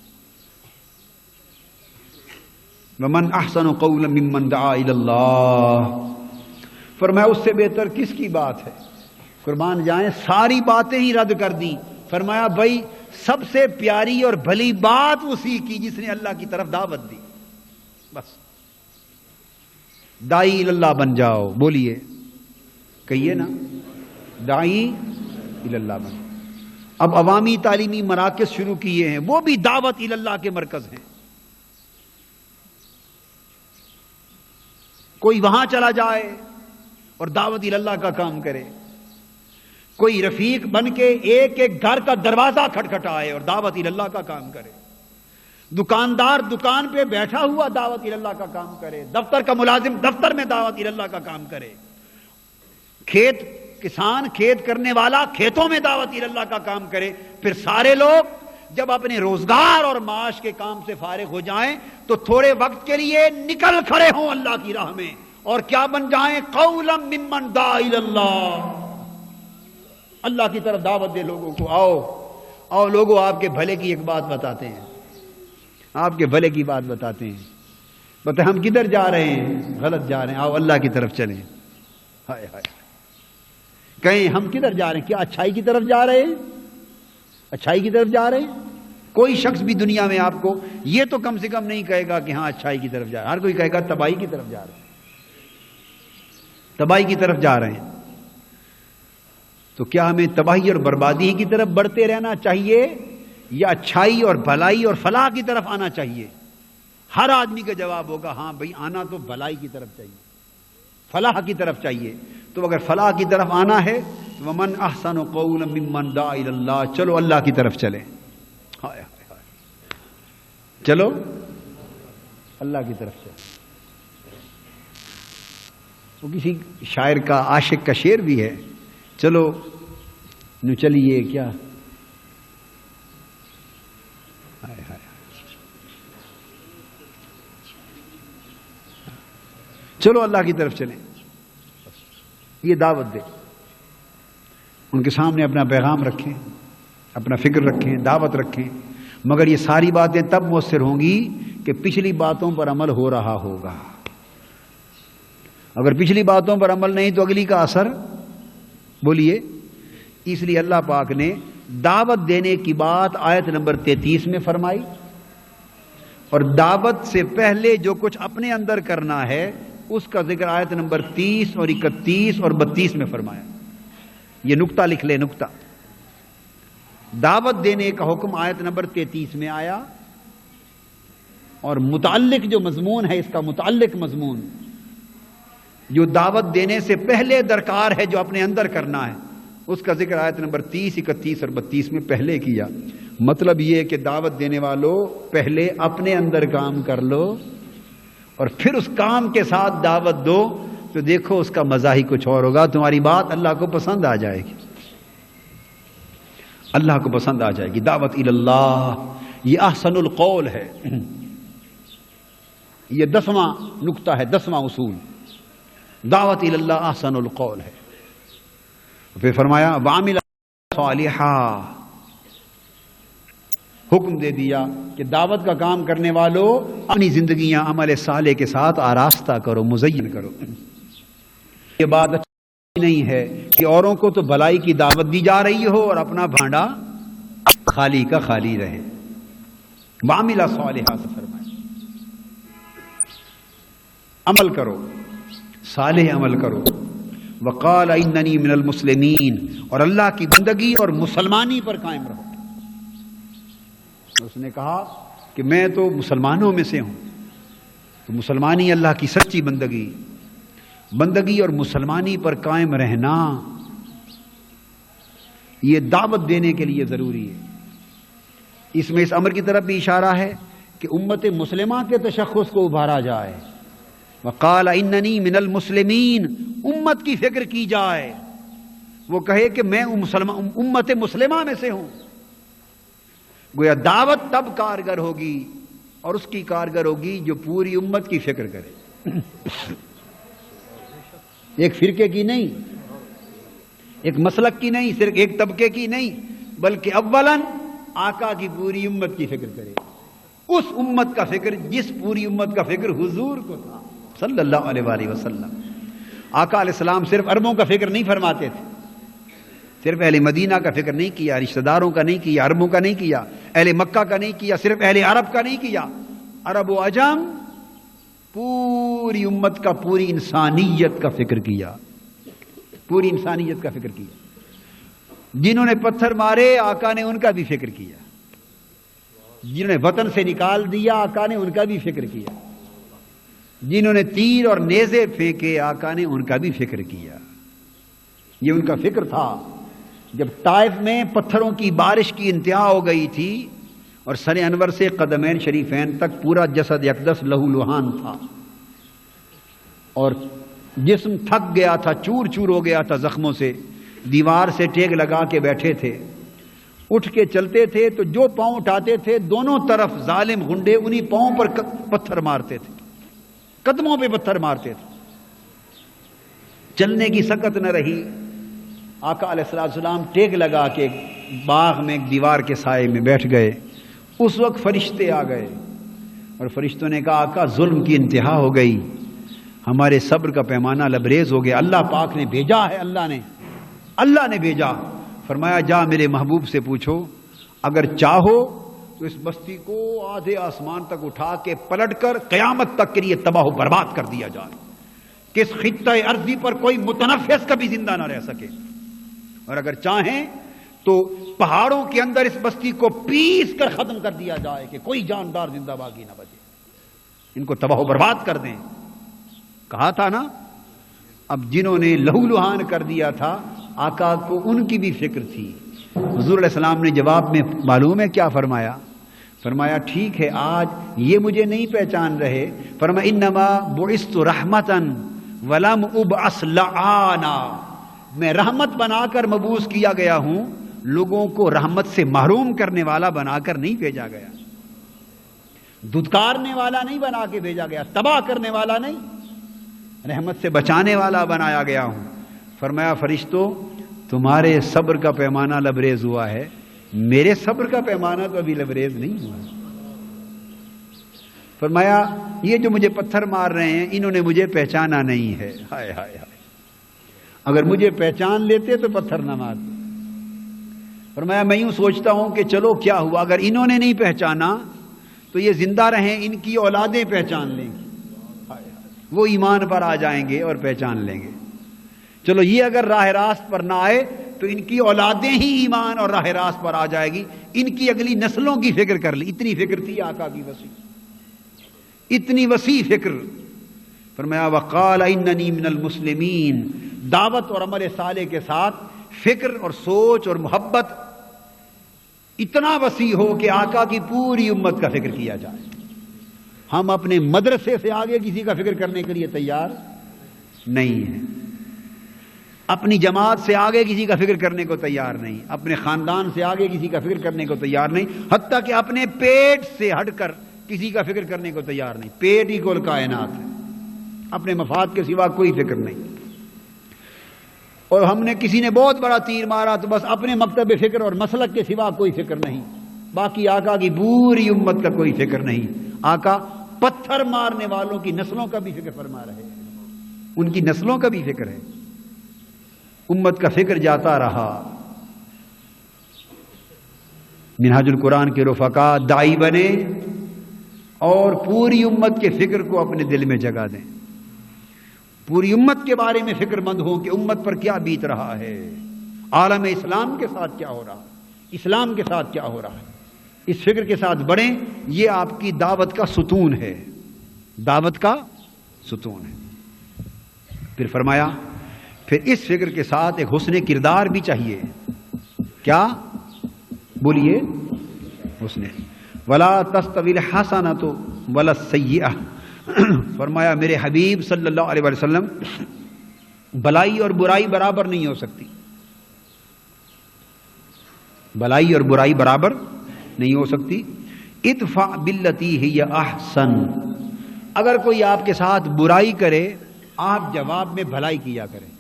ومن احسن قولا ممن دعا الی اللہ. فرمایا اس سے بہتر کس کی بات ہے؟ قربان جائیں ساری باتیں ہی رد کر دی. فرمایا بھائی سب سے پیاری اور بھلی بات اسی کی جس نے اللہ کی طرف دعوت دی. بس داعی اللہ بن جاؤ. بولیے کہیے نا داعی اللہ بن. اب عوامی تعلیمی مراکز شروع کیے ہیں، وہ بھی دعوت اللہ کے مرکز ہیں. کوئی وہاں چلا جائے اور دعوت اللہ کا کام کرے، کوئی رفیق بن کے ایک ایک گھر کا دروازہ کھٹکھٹائے اور دعوت اللہ کا کام کرے. دکاندار دکان پہ بیٹھا ہوا دعوت اللہ کا کام کرے، دفتر کا ملازم دفتر میں دعوت اللہ کا کام کرے، کسان کھیت کرنے والا کھیتوں میں دعوت اللہ کا کام کرے. پھر سارے لوگ جب اپنے روزگار اور معاش کے کام سے فارغ ہو جائیں تو تھوڑے وقت کے لیے نکل کھڑے ہوں اللہ کی راہ میں، اور کیا بن جائیں؟ قولا ممن دعا الی اللہ. اللہ کی طرف دعوت دے لوگوں کو. آؤ لوگوں، آپ کے بھلے کی ایک بات بتاتے ہیں، آپ کے بھلے کی بات بتاتے ہیں. بتائیں ہم کدھر جا رہے ہیں؟ غلط جا رہے ہیں. آؤ اللہ کی طرف چلیں. ہائے ہائے کہیں ہم کدھر جا رہے ہیں؟ کیا اچھائی کی طرف جا رہے ہیں؟ اچھائی کی طرف جا رہے ہیں؟ کوئی شخص بھی دنیا میں آپ کو یہ تو کم سے کم نہیں کہے گا کہ ہاں اچھائی کی طرف جا رہے ہیں. ہر کوئی کہے گا تباہی کی طرف جا رہے ہیں، تباہی کی طرف جا رہے ہیں. تو کیا ہمیں تباہی اور بربادی کی طرف بڑھتے رہنا چاہیے یا اچھائی اور بھلائی اور فلاح کی طرف آنا چاہیے؟ ہر آدمی کا جواب ہوگا ہاں بھائی آنا تو بھلائی کی طرف چاہیے، فلاح کی طرف چاہیے. تو اگر فلاح کی طرف آنا ہے تو ومن احسن قولا ممن دعا الی اللہ، چلو اللہ کی طرف چلیں. چلو اللہ کی طرف سے. وہ کسی شاعر کا عاشق کا شعر بھی ہے. چلو نو چلیے کیا چلو اللہ کی طرف چلیں. یہ دعوت دے, ان کے سامنے اپنا پیغام رکھیں, اپنا فکر رکھیں, دعوت رکھیں. مگر یہ ساری باتیں تب مؤثر ہوں گی کہ پچھلی باتوں پر عمل ہو رہا ہوگا. اگر پچھلی باتوں پر عمل نہیں تو اگلی کا اثر بولیے. اس لیے اللہ پاک نے دعوت دینے کی بات آیت نمبر 33 میں فرمائی, اور دعوت سے پہلے جو کچھ اپنے اندر کرنا ہے اس کا ذکر آیت نمبر 30 اور 31 اور 32 میں فرمایا. یہ نقطہ لکھ لے, نقطہ. دعوت دینے کا حکم آیت نمبر 33 میں آیا, اور متعلق جو مضمون ہے, اس کا متعلق مضمون جو دعوت دینے سے پہلے درکار ہے, جو اپنے اندر کرنا ہے, اس کا ذکر آیت نمبر 30, 31 اور 32 میں پہلے کیا. مطلب یہ کہ دعوت دینے والوں پہلے اپنے اندر کام کر لو, اور پھر اس کام کے ساتھ دعوت دو, تو دیکھو اس کا مزہ ہی کچھ اور ہوگا. تمہاری بات اللہ کو پسند آ جائے گی, اللہ کو پسند آ جائے گی. دعوت اللہ یہ احسن القول ہے. یہ 10واں نقطہ ہے, 10واں اصول. دعوت اللہ احسن القول ہے. پھر فرمایا وعمل صالحا, حکم دے دیا کہ دعوت کا کام کرنے والوں اپنی زندگیاں عمل صالح کے ساتھ آراستہ کرو, مزین کرو. یہ بات اچھی نہیں ہے کہ اوروں کو تو بھلائی کی دعوت دی جا رہی ہو اور اپنا بھانڈا خالی کا خالی رہے. وعمل صالحا سے فرمایا عمل کرو, صالح عمل کرو. وقال اننی من المسلمین, اور اللہ کی بندگی اور مسلمانی پر قائم رہو. اس نے کہا کہ میں تو مسلمانوں میں سے ہوں. تو مسلمانی اللہ کی سچی بندگی اور مسلمانی پر قائم رہنا یہ دعوت دینے کے لیے ضروری ہے. اس میں اس امر کی طرف بھی اشارہ ہے کہ امت مسلمہ کے تشخص کو ابھارا جائے. وقال اننی من المسلمین, امت کی فکر کی جائے. وہ کہے کہ میں امت مسلمہ میں سے ہوں. گویا دعوت تب کارگر ہوگی, اور اس کی کارگر ہوگی جو پوری امت کی فکر کرے. ایک فرقے کی نہیں, ایک مسلک کی نہیں, صرف ایک طبقے کی نہیں, بلکہ اولاً آقا کی پوری امت کی فکر کرے. اس امت کا فکر جس پوری امت کا فکر حضور کو تھا صلی اللہ علیہ وآلہ وسلم. آقا علیہ السلام صرف عربوں کا فکر نہیں فرماتے تھے, صرف اہل مدینہ کا فکر نہیں کیا, رشتہ داروں کا نہیں کیا, عربوں کا نہیں کیا, اہل مکہ کا نہیں کیا, صرف اہل عرب کا نہیں کیا, عرب و عجم پوری امت کا, پوری انسانیت کا فکر کیا, پوری انسانیت کا فکر کیا. جنہوں نے پتھر مارے آقا نے ان کا بھی فکر کیا, جنہوں نے وطن سے نکال دیا آقا نے ان کا بھی فکر کیا, جنہوں نے تیر اور نیزے پھینکے آقا نے ان کا بھی فکر کیا. یہ ان کا فکر تھا. جب طائف میں پتھروں کی بارش کی انتہا ہو گئی تھی اور سر انور سے قدمین شریفین تک پورا جسد اقدس لہو لہان تھا, اور جسم تھک گیا تھا, چور چور ہو گیا تھا زخموں سے, دیوار سے ٹیک لگا کے بیٹھے تھے, اٹھ کے چلتے تھے تو جو پاؤں اٹھاتے تھے دونوں طرف ظالم گنڈے انہی پاؤں پر پتھر مارتے تھے, قدموں پہ پتھر مارتے تھے. چلنے کی سکت نہ رہی. آقا علیہ السلام ٹیک لگا کے باغ میں ایک دیوار کے سائے میں بیٹھ گئے. اس وقت فرشتے آ گئے اور فرشتوں نے کہا آقا ظلم کی انتہا ہو گئی, ہمارے صبر کا پیمانہ لبریز ہو گیا, اللہ پاک نے بھیجا ہے, اللہ نے بھیجا. فرمایا جا میرے محبوب سے پوچھو اگر چاہو تو اس بستی کو آدھے آسمان تک اٹھا کے پلٹ کر قیامت تک کے لیے تباہ و برباد کر دیا جائے, کہ اس خطہ ارضی پر کوئی متنفس کبھی زندہ نہ رہ سکے. اور اگر چاہیں تو پہاڑوں کے اندر اس بستی کو پیس کر ختم کر دیا جائے کہ کوئی جاندار زندہ باقی نہ بچے, ان کو تباہ و برباد کر دیں. کہا تھا نا. اب جنہوں نے لہو لہان کر دیا تھا آقا کو ان کی بھی فکر تھی. حضور علیہ السلام نے جواب میں معلوم ہے کیا فرمایا؟ فرمایا ٹھیک ہے آج یہ مجھے نہیں پہچان رہے. فرمایا انما بعثت رحمتا ولم ابعث لعانا، میں رحمت بنا کر مبعوث کیا گیا ہوں، لوگوں کو رحمت سے محروم کرنے والا بنا کر نہیں بھیجا گیا، دھتکارنے والا نہیں بنا کے بھیجا گیا، تباہ کرنے والا نہیں، رحمت سے بچانے والا بنایا گیا ہوں. فرمایا فرشتوں تمہارے صبر کا پیمانہ لبریز ہوا ہے، میرے صبر کا پیمانہ تو ابھی لبریز نہیں ہوا. فرمایا یہ جو مجھے پتھر مار رہے ہیں انہوں نے مجھے پہچانا نہیں ہے. ہائے ہائے ہائے، اگر مجھے پہچان لیتے تو پتھر نہ مارتے. فرمایا میں یوں سوچتا ہوں کہ چلو کیا ہوا، اگر انہوں نے نہیں پہچانا تو یہ زندہ رہیں، ان کی اولادیں پہچان لیں گی، وہ ایمان پر آ جائیں گے اور پہچان لیں گے. چلو یہ اگر راہ راست پر نہ آئے تو ان کی اولادیں ہی ایمان اور راہ راست پر آ جائے گی، ان کی اگلی نسلوں کی فکر کر لی. اتنی فکر تھی آقا کی وسیع، اتنی وسیع فکر. فرمایا وقال اننی من المسلمین، دعوت اور عمل صالح کے ساتھ فکر اور سوچ اور محبت اتنا وسیع ہو کہ آقا کی پوری امت کا فکر کیا جائے. ہم اپنے مدرسے سے آگے کسی کا فکر کرنے کے لیے تیار نہیں ہیں، اپنی جماعت سے آگے کسی کا فکر کرنے کو تیار نہیں، اپنے خاندان سے آگے کسی کا فکر کرنے کو تیار نہیں، حتیٰ کہ اپنے پیٹ سے ہٹ کر کسی کا فکر کرنے کو تیار نہیں. پیٹ ہی کل کائنات ہے، اپنے مفاد کے سوا کوئی فکر نہیں. اور ہم نے کسی نے بہت بڑا تیر مارا تو بس اپنے مکتب فکر اور مسلک کے سوا کوئی فکر نہیں، باقی آقا کی پوری امت کا کوئی فکر نہیں. آقا پتھر مارنے والوں کی نسلوں کا بھی فکر فرما رہے ہیں، ان کی نسلوں کا بھی فکر ہے. امت کا فکر جاتا رہا. منہاج القرآن کے رفقا داعی بنے اور پوری امت کے فکر کو اپنے دل میں جگہ دیں، پوری امت کے بارے میں فکر مند ہوں کہ امت پر کیا بیت رہا ہے، عالم اسلام کے ساتھ کیا ہو رہا ہے، اسلام کے ساتھ کیا ہو رہا ہے. اس فکر کے ساتھ بڑھیں. یہ آپ کی دعوت کا ستون ہے، دعوت کا ستون ہے. پھر فرمایا پھر اس فکر کے ساتھ ایک حسن کردار بھی چاہیے. کیا بولیے؟ حسن. ولا تستوی الحسنۃ ولا السیئۃ. فرمایا میرے حبیب صلی اللہ علیہ وسلم بلائی اور برائی برابر نہیں ہو سکتی، بلائی اور برائی برابر نہیں ہو سکتی. ادفع باللتی ہی احسن، اگر کوئی آپ کے ساتھ برائی کرے آپ جواب میں بھلائی کیا کریں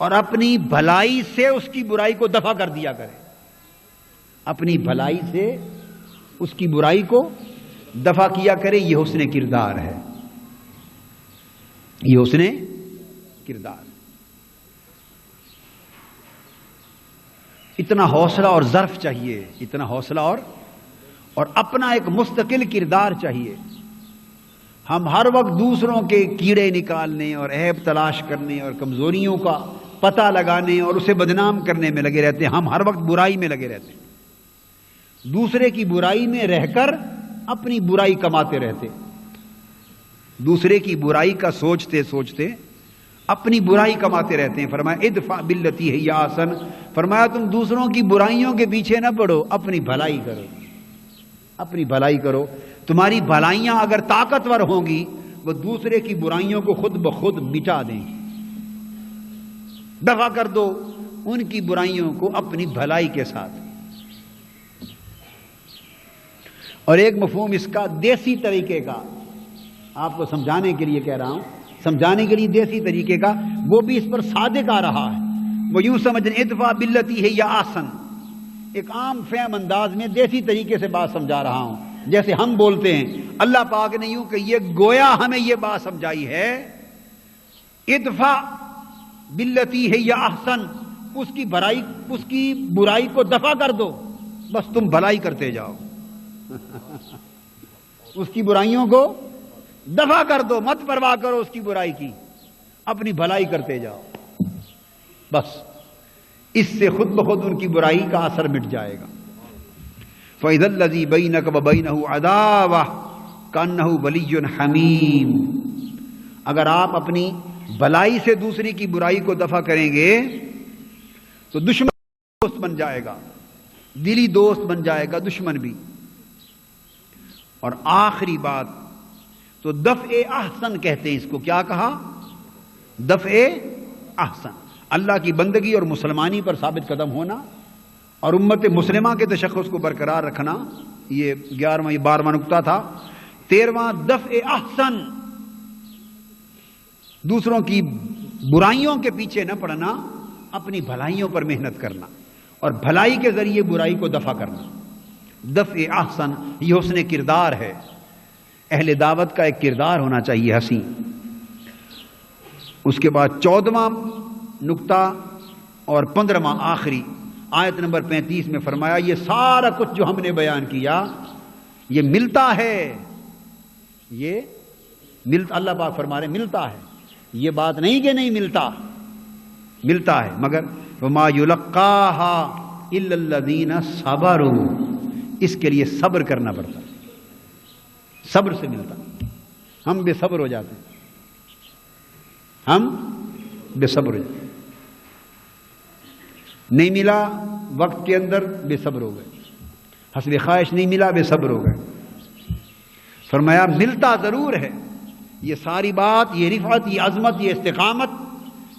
اور اپنی بھلائی سے اس کی برائی کو دفع کر دیا کریں. اپنی بھلائی سے اس کی برائی کو دفع کیا کرے. یہ حسن کردار ہے، یہ حسن کردار. اتنا حوصلہ اور ظرف چاہیے، اتنا حوصلہ اور اپنا ایک مستقل کردار چاہیے. ہم ہر وقت دوسروں کے کیڑے نکالنے اور عیب تلاش کرنے اور کمزوریوں کا پتہ لگانے اور اسے بدنام کرنے میں لگے رہتے ہیں. ہم ہر وقت برائی میں لگے رہتے ہیں، دوسرے کی برائی میں رہ کر اپنی برائی کماتے رہتے، دوسرے کی برائی کا سوچتے سوچتے اپنی برائی کماتے رہتے ہیں. فرمایا ادفع باللتی ہی احسن، فرمایا تم دوسروں کی برائیوں کے پیچھے نہ پڑو، اپنی بھلائی کرو، اپنی بھلائی کرو. تمہاری بھلائیاں اگر طاقتور ہوں گی وہ دوسرے کی برائیوں کو خود بخود مٹا دیں گی. دفع کر دو ان کی برائیوں کو اپنی بھلائی کے ساتھ. اور ایک مفہوم اس کا دیسی طریقے کا آپ کو سمجھانے کے لیے کہہ رہا ہوں، سمجھانے کے لیے دیسی طریقے کا، وہ بھی اس پر صادق آ رہا ہے. وہ یوں سمجھیں ادفع باللتی ہی احسن، ایک عام فہم انداز میں دیسی طریقے سے بات سمجھا رہا ہوں. جیسے ہم بولتے ہیں اللہ پاک نے یوں کہ یہ گویا ہمیں یہ بات سمجھائی ہے ادفع باللتی ہی احسن، اس کی برائی کو دفع کر دو، بس تم بھلائی کرتے جاؤ. اس کی برائیوں کو دفع کر دو، مت پرواہ کرو اس کی برائی کی، اپنی بھلائی کرتے جاؤ. بس اس سے خود بخود ان کی برائی کا اثر مٹ جائے گا. فَإِذَا الَّذِي بَيْنَكَ وَبَيْنَهُ عَدَاوَةٌ كَأَنَّهُ وَلِيٌّ حَمِيمٌ، اگر آپ اپنی بھلائی سے دوسری کی برائی کو دفع کریں گے تو دشمن دوست بن جائے گا، دلی دوست بن جائے گا دشمن بھی. اور آخری بات تو دفع احسن کہتے ہیں اس کو. کیا کہا؟ دفع احسن. اللہ کی بندگی اور مسلمانی پر ثابت قدم ہونا اور امت مسلمہ کے تشخص کو برقرار رکھنا. یہ 11واں یہ 12واں نقطہ تھا. 13واں دفع احسن، دوسروں کی برائیوں کے پیچھے نہ پڑنا، اپنی بھلائیوں پر محنت کرنا اور بھلائی کے ذریعے برائی کو دفع کرنا. دفع احسن یہ حسن کردار ہے. اہل دعوت کا ایک کردار ہونا چاہیے حسین. اس کے بعد 14واں نقطہ اور 15واں آخری آیت نمبر 35 میں فرمایا یہ سارا کچھ جو ہم نے بیان کیا یہ ملتا ہے. یہ ملتا، اللہ پاک فرما رہے ملتا ہے. یہ بات نہیں کہ نہیں ملتا، ملتا ہے، مگر وما یلقاها الا الذین صبروا، اس کے لیے صبر کرنا پڑتا ہے. صبر سے ملتا. ہم بے صبر ہو جاتے ہیں، ہم بے صبر ہو جاتے ہیں. نہیں ملا وقت کے اندر بے صبر ہو گئے، حسب خواہش نہیں ملا بے صبر ہو گئے. فرمایا ملتا ضرور ہے. یہ ساری بات، یہ رفعت، یہ عظمت، یہ استقامت،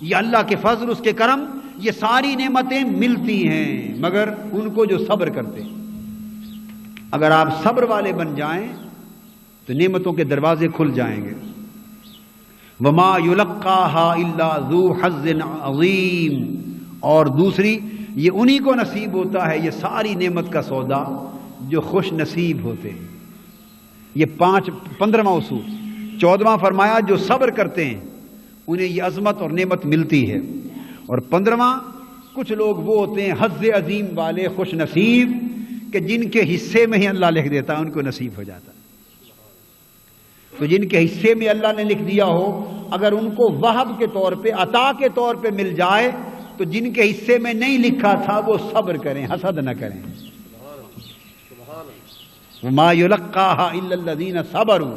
یہ اللہ کے فضل، اس کے کرم، یہ ساری نعمتیں ملتی ہیں مگر ان کو جو صبر کرتے ہیں. اگر آپ صبر والے بن جائیں تو نعمتوں کے دروازے کھل جائیں گے. وما یلقاها الا ذو حظ عظیم. اور دوسری یہ انہی کو نصیب ہوتا ہے یہ ساری نعمت کا سودا جو خوش نصیب ہوتے ہیں. یہ 15واں اصول. 14واں فرمایا جو صبر کرتے ہیں انہیں یہ عظمت اور نعمت ملتی ہے. اور 15واں کچھ لوگ وہ ہوتے ہیں حظ عظیم والے، خوش نصیب، کہ جن کے حصے میں ہی اللہ لکھ دیتا ہے ان کو نصیب ہو جاتا ہے. تو جن کے حصے میں اللہ نے لکھ دیا ہو اگر ان کو وہب کے طور پہ، عطا کے طور پہ مل جائے تو جن کے حصے میں نہیں لکھا تھا وہ صبر کریں، حسد نہ کریں. وما یلقاها الا الذین صبروا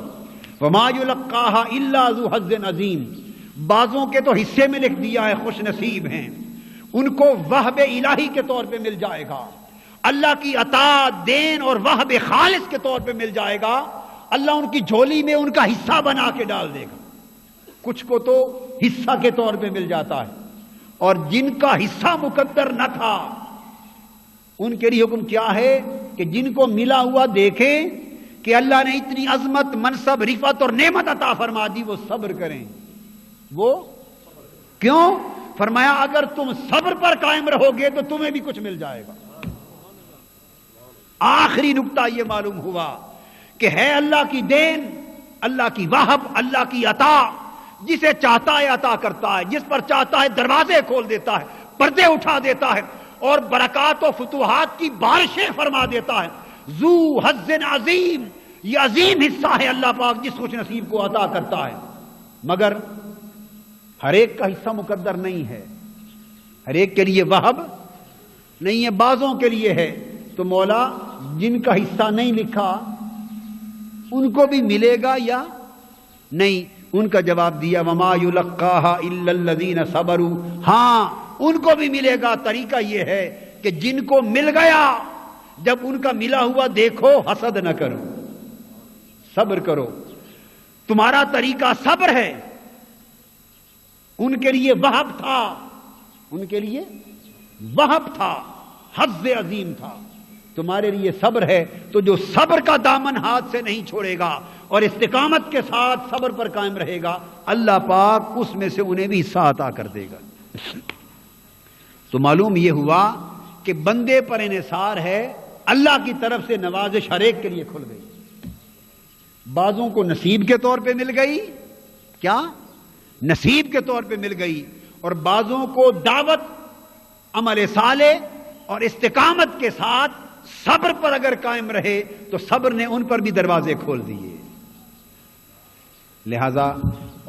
وما یلقاها الا ذو حظ عظیم. بعضوں کے تو حصے میں لکھ دیا ہے خوش نصیب ہیں، ان کو وہب الہی کے طور پہ مل جائے گا، اللہ کی عطا، دین اور وہب خالص کے طور پہ مل جائے گا. اللہ ان کی جھولی میں ان کا حصہ بنا کے ڈال دے گا. کچھ کو تو حصہ کے طور پہ مل جاتا ہے، اور جن کا حصہ مقدر نہ تھا ان کے لیے حکم کیا ہے کہ جن کو ملا ہوا دیکھیں کہ اللہ نے اتنی عظمت، منصب، رفعت اور نعمت عطا فرما دی، وہ صبر کریں. وہ کیوں؟ فرمایا اگر تم صبر پر قائم رہو گے تو تمہیں بھی کچھ مل جائے گا. آخری نقطہ یہ معلوم ہوا کہ ہے اللہ کی دین، اللہ کی وہب، اللہ کی عطا. جسے چاہتا ہے عطا کرتا ہے، جس پر چاہتا ہے دروازے کھول دیتا ہے، پردے اٹھا دیتا ہے اور برکات و فتوحات کی بارشیں فرما دیتا ہے. ذو حظ عظیم، یہ عظیم حصہ ہے اللہ پاک جس خوش نصیب کو عطا کرتا ہے. مگر ہر ایک کا حصہ مقدر نہیں ہے، ہر ایک کے لیے وہب نہیں ہے، بعضوں کے لیے ہے. تو مولا جن کا حصہ نہیں لکھا ان کو بھی ملے گا یا نہیں؟ ان کا جواب دیا وما یلقاها الا الذین صبروا. ہاں ان کو بھی ملے گا. طریقہ یہ ہے کہ جن کو مل گیا جب ان کا ملا ہوا دیکھو حسد نہ کرو، صبر کرو. تمہارا طریقہ صبر ہے. ان کے لیے وہب تھا، ان کے لیے وہب تھا، حظ عظیم تھا. تمہارے لیے صبر ہے. تو جو صبر کا دامن ہاتھ سے نہیں چھوڑے گا اور استقامت کے ساتھ صبر پر قائم رہے گا، اللہ پاک اس میں سے انہیں بھی حصہ عطا کر دے گا. تو معلوم یہ ہوا کہ بندے پر انحصار ہے، اللہ کی طرف سے نوازش ہر ایک کے لیے کھل گئی. بعضوں کو نصیب کے طور پہ مل گئی، کیا نصیب کے طور پہ مل گئی، اور بعضوں کو دعوت، عمل صالح اور استقامت کے ساتھ صبر پر اگر قائم رہے تو صبر نے ان پر بھی دروازے کھول دیے. لہذا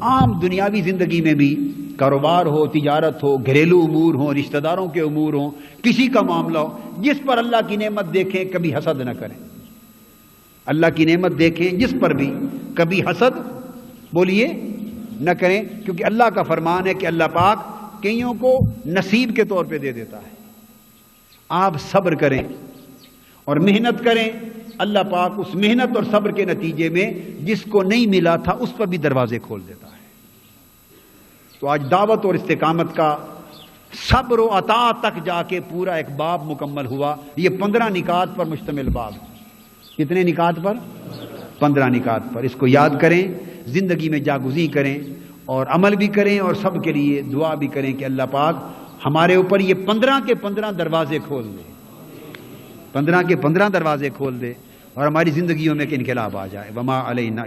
عام دنیاوی زندگی میں بھی، کاروبار ہو، تجارت ہو، گھریلو امور ہوں، رشتہ داروں کے امور ہوں، کسی کا معاملہ ہو، جس پر اللہ کی نعمت دیکھیں کبھی حسد نہ کریں. اللہ کی نعمت دیکھیں جس پر بھی کبھی حسد بولیے نہ کریں، کیونکہ اللہ کا فرمان ہے کہ اللہ پاک کئیوں کو نصیب کے طور پہ دے دیتا ہے. آپ صبر کریں اور محنت کریں، اللہ پاک اس محنت اور صبر کے نتیجے میں جس کو نہیں ملا تھا اس پر بھی دروازے کھول دیتا ہے۔ تو آج دعوت اور استقامت کا صبر و عطا تک جا کے پورا ایک باب مکمل ہوا۔ یہ 15 نکات پر مشتمل باب ہے۔ کتنے نکات پر؟ 15 نکات پر۔ اس کو یاد کریں، زندگی میں جاگزی کریں اور عمل بھی کریں، اور سب کے لیے دعا بھی کریں کہ اللہ پاک ہمارے اوپر یہ 15 کے 15 دروازے کھول دے، 15 کے 15 دروازے کھول دے، اور ہماری زندگیوں میں کہ انقلاب آ جائے۔ وما علینا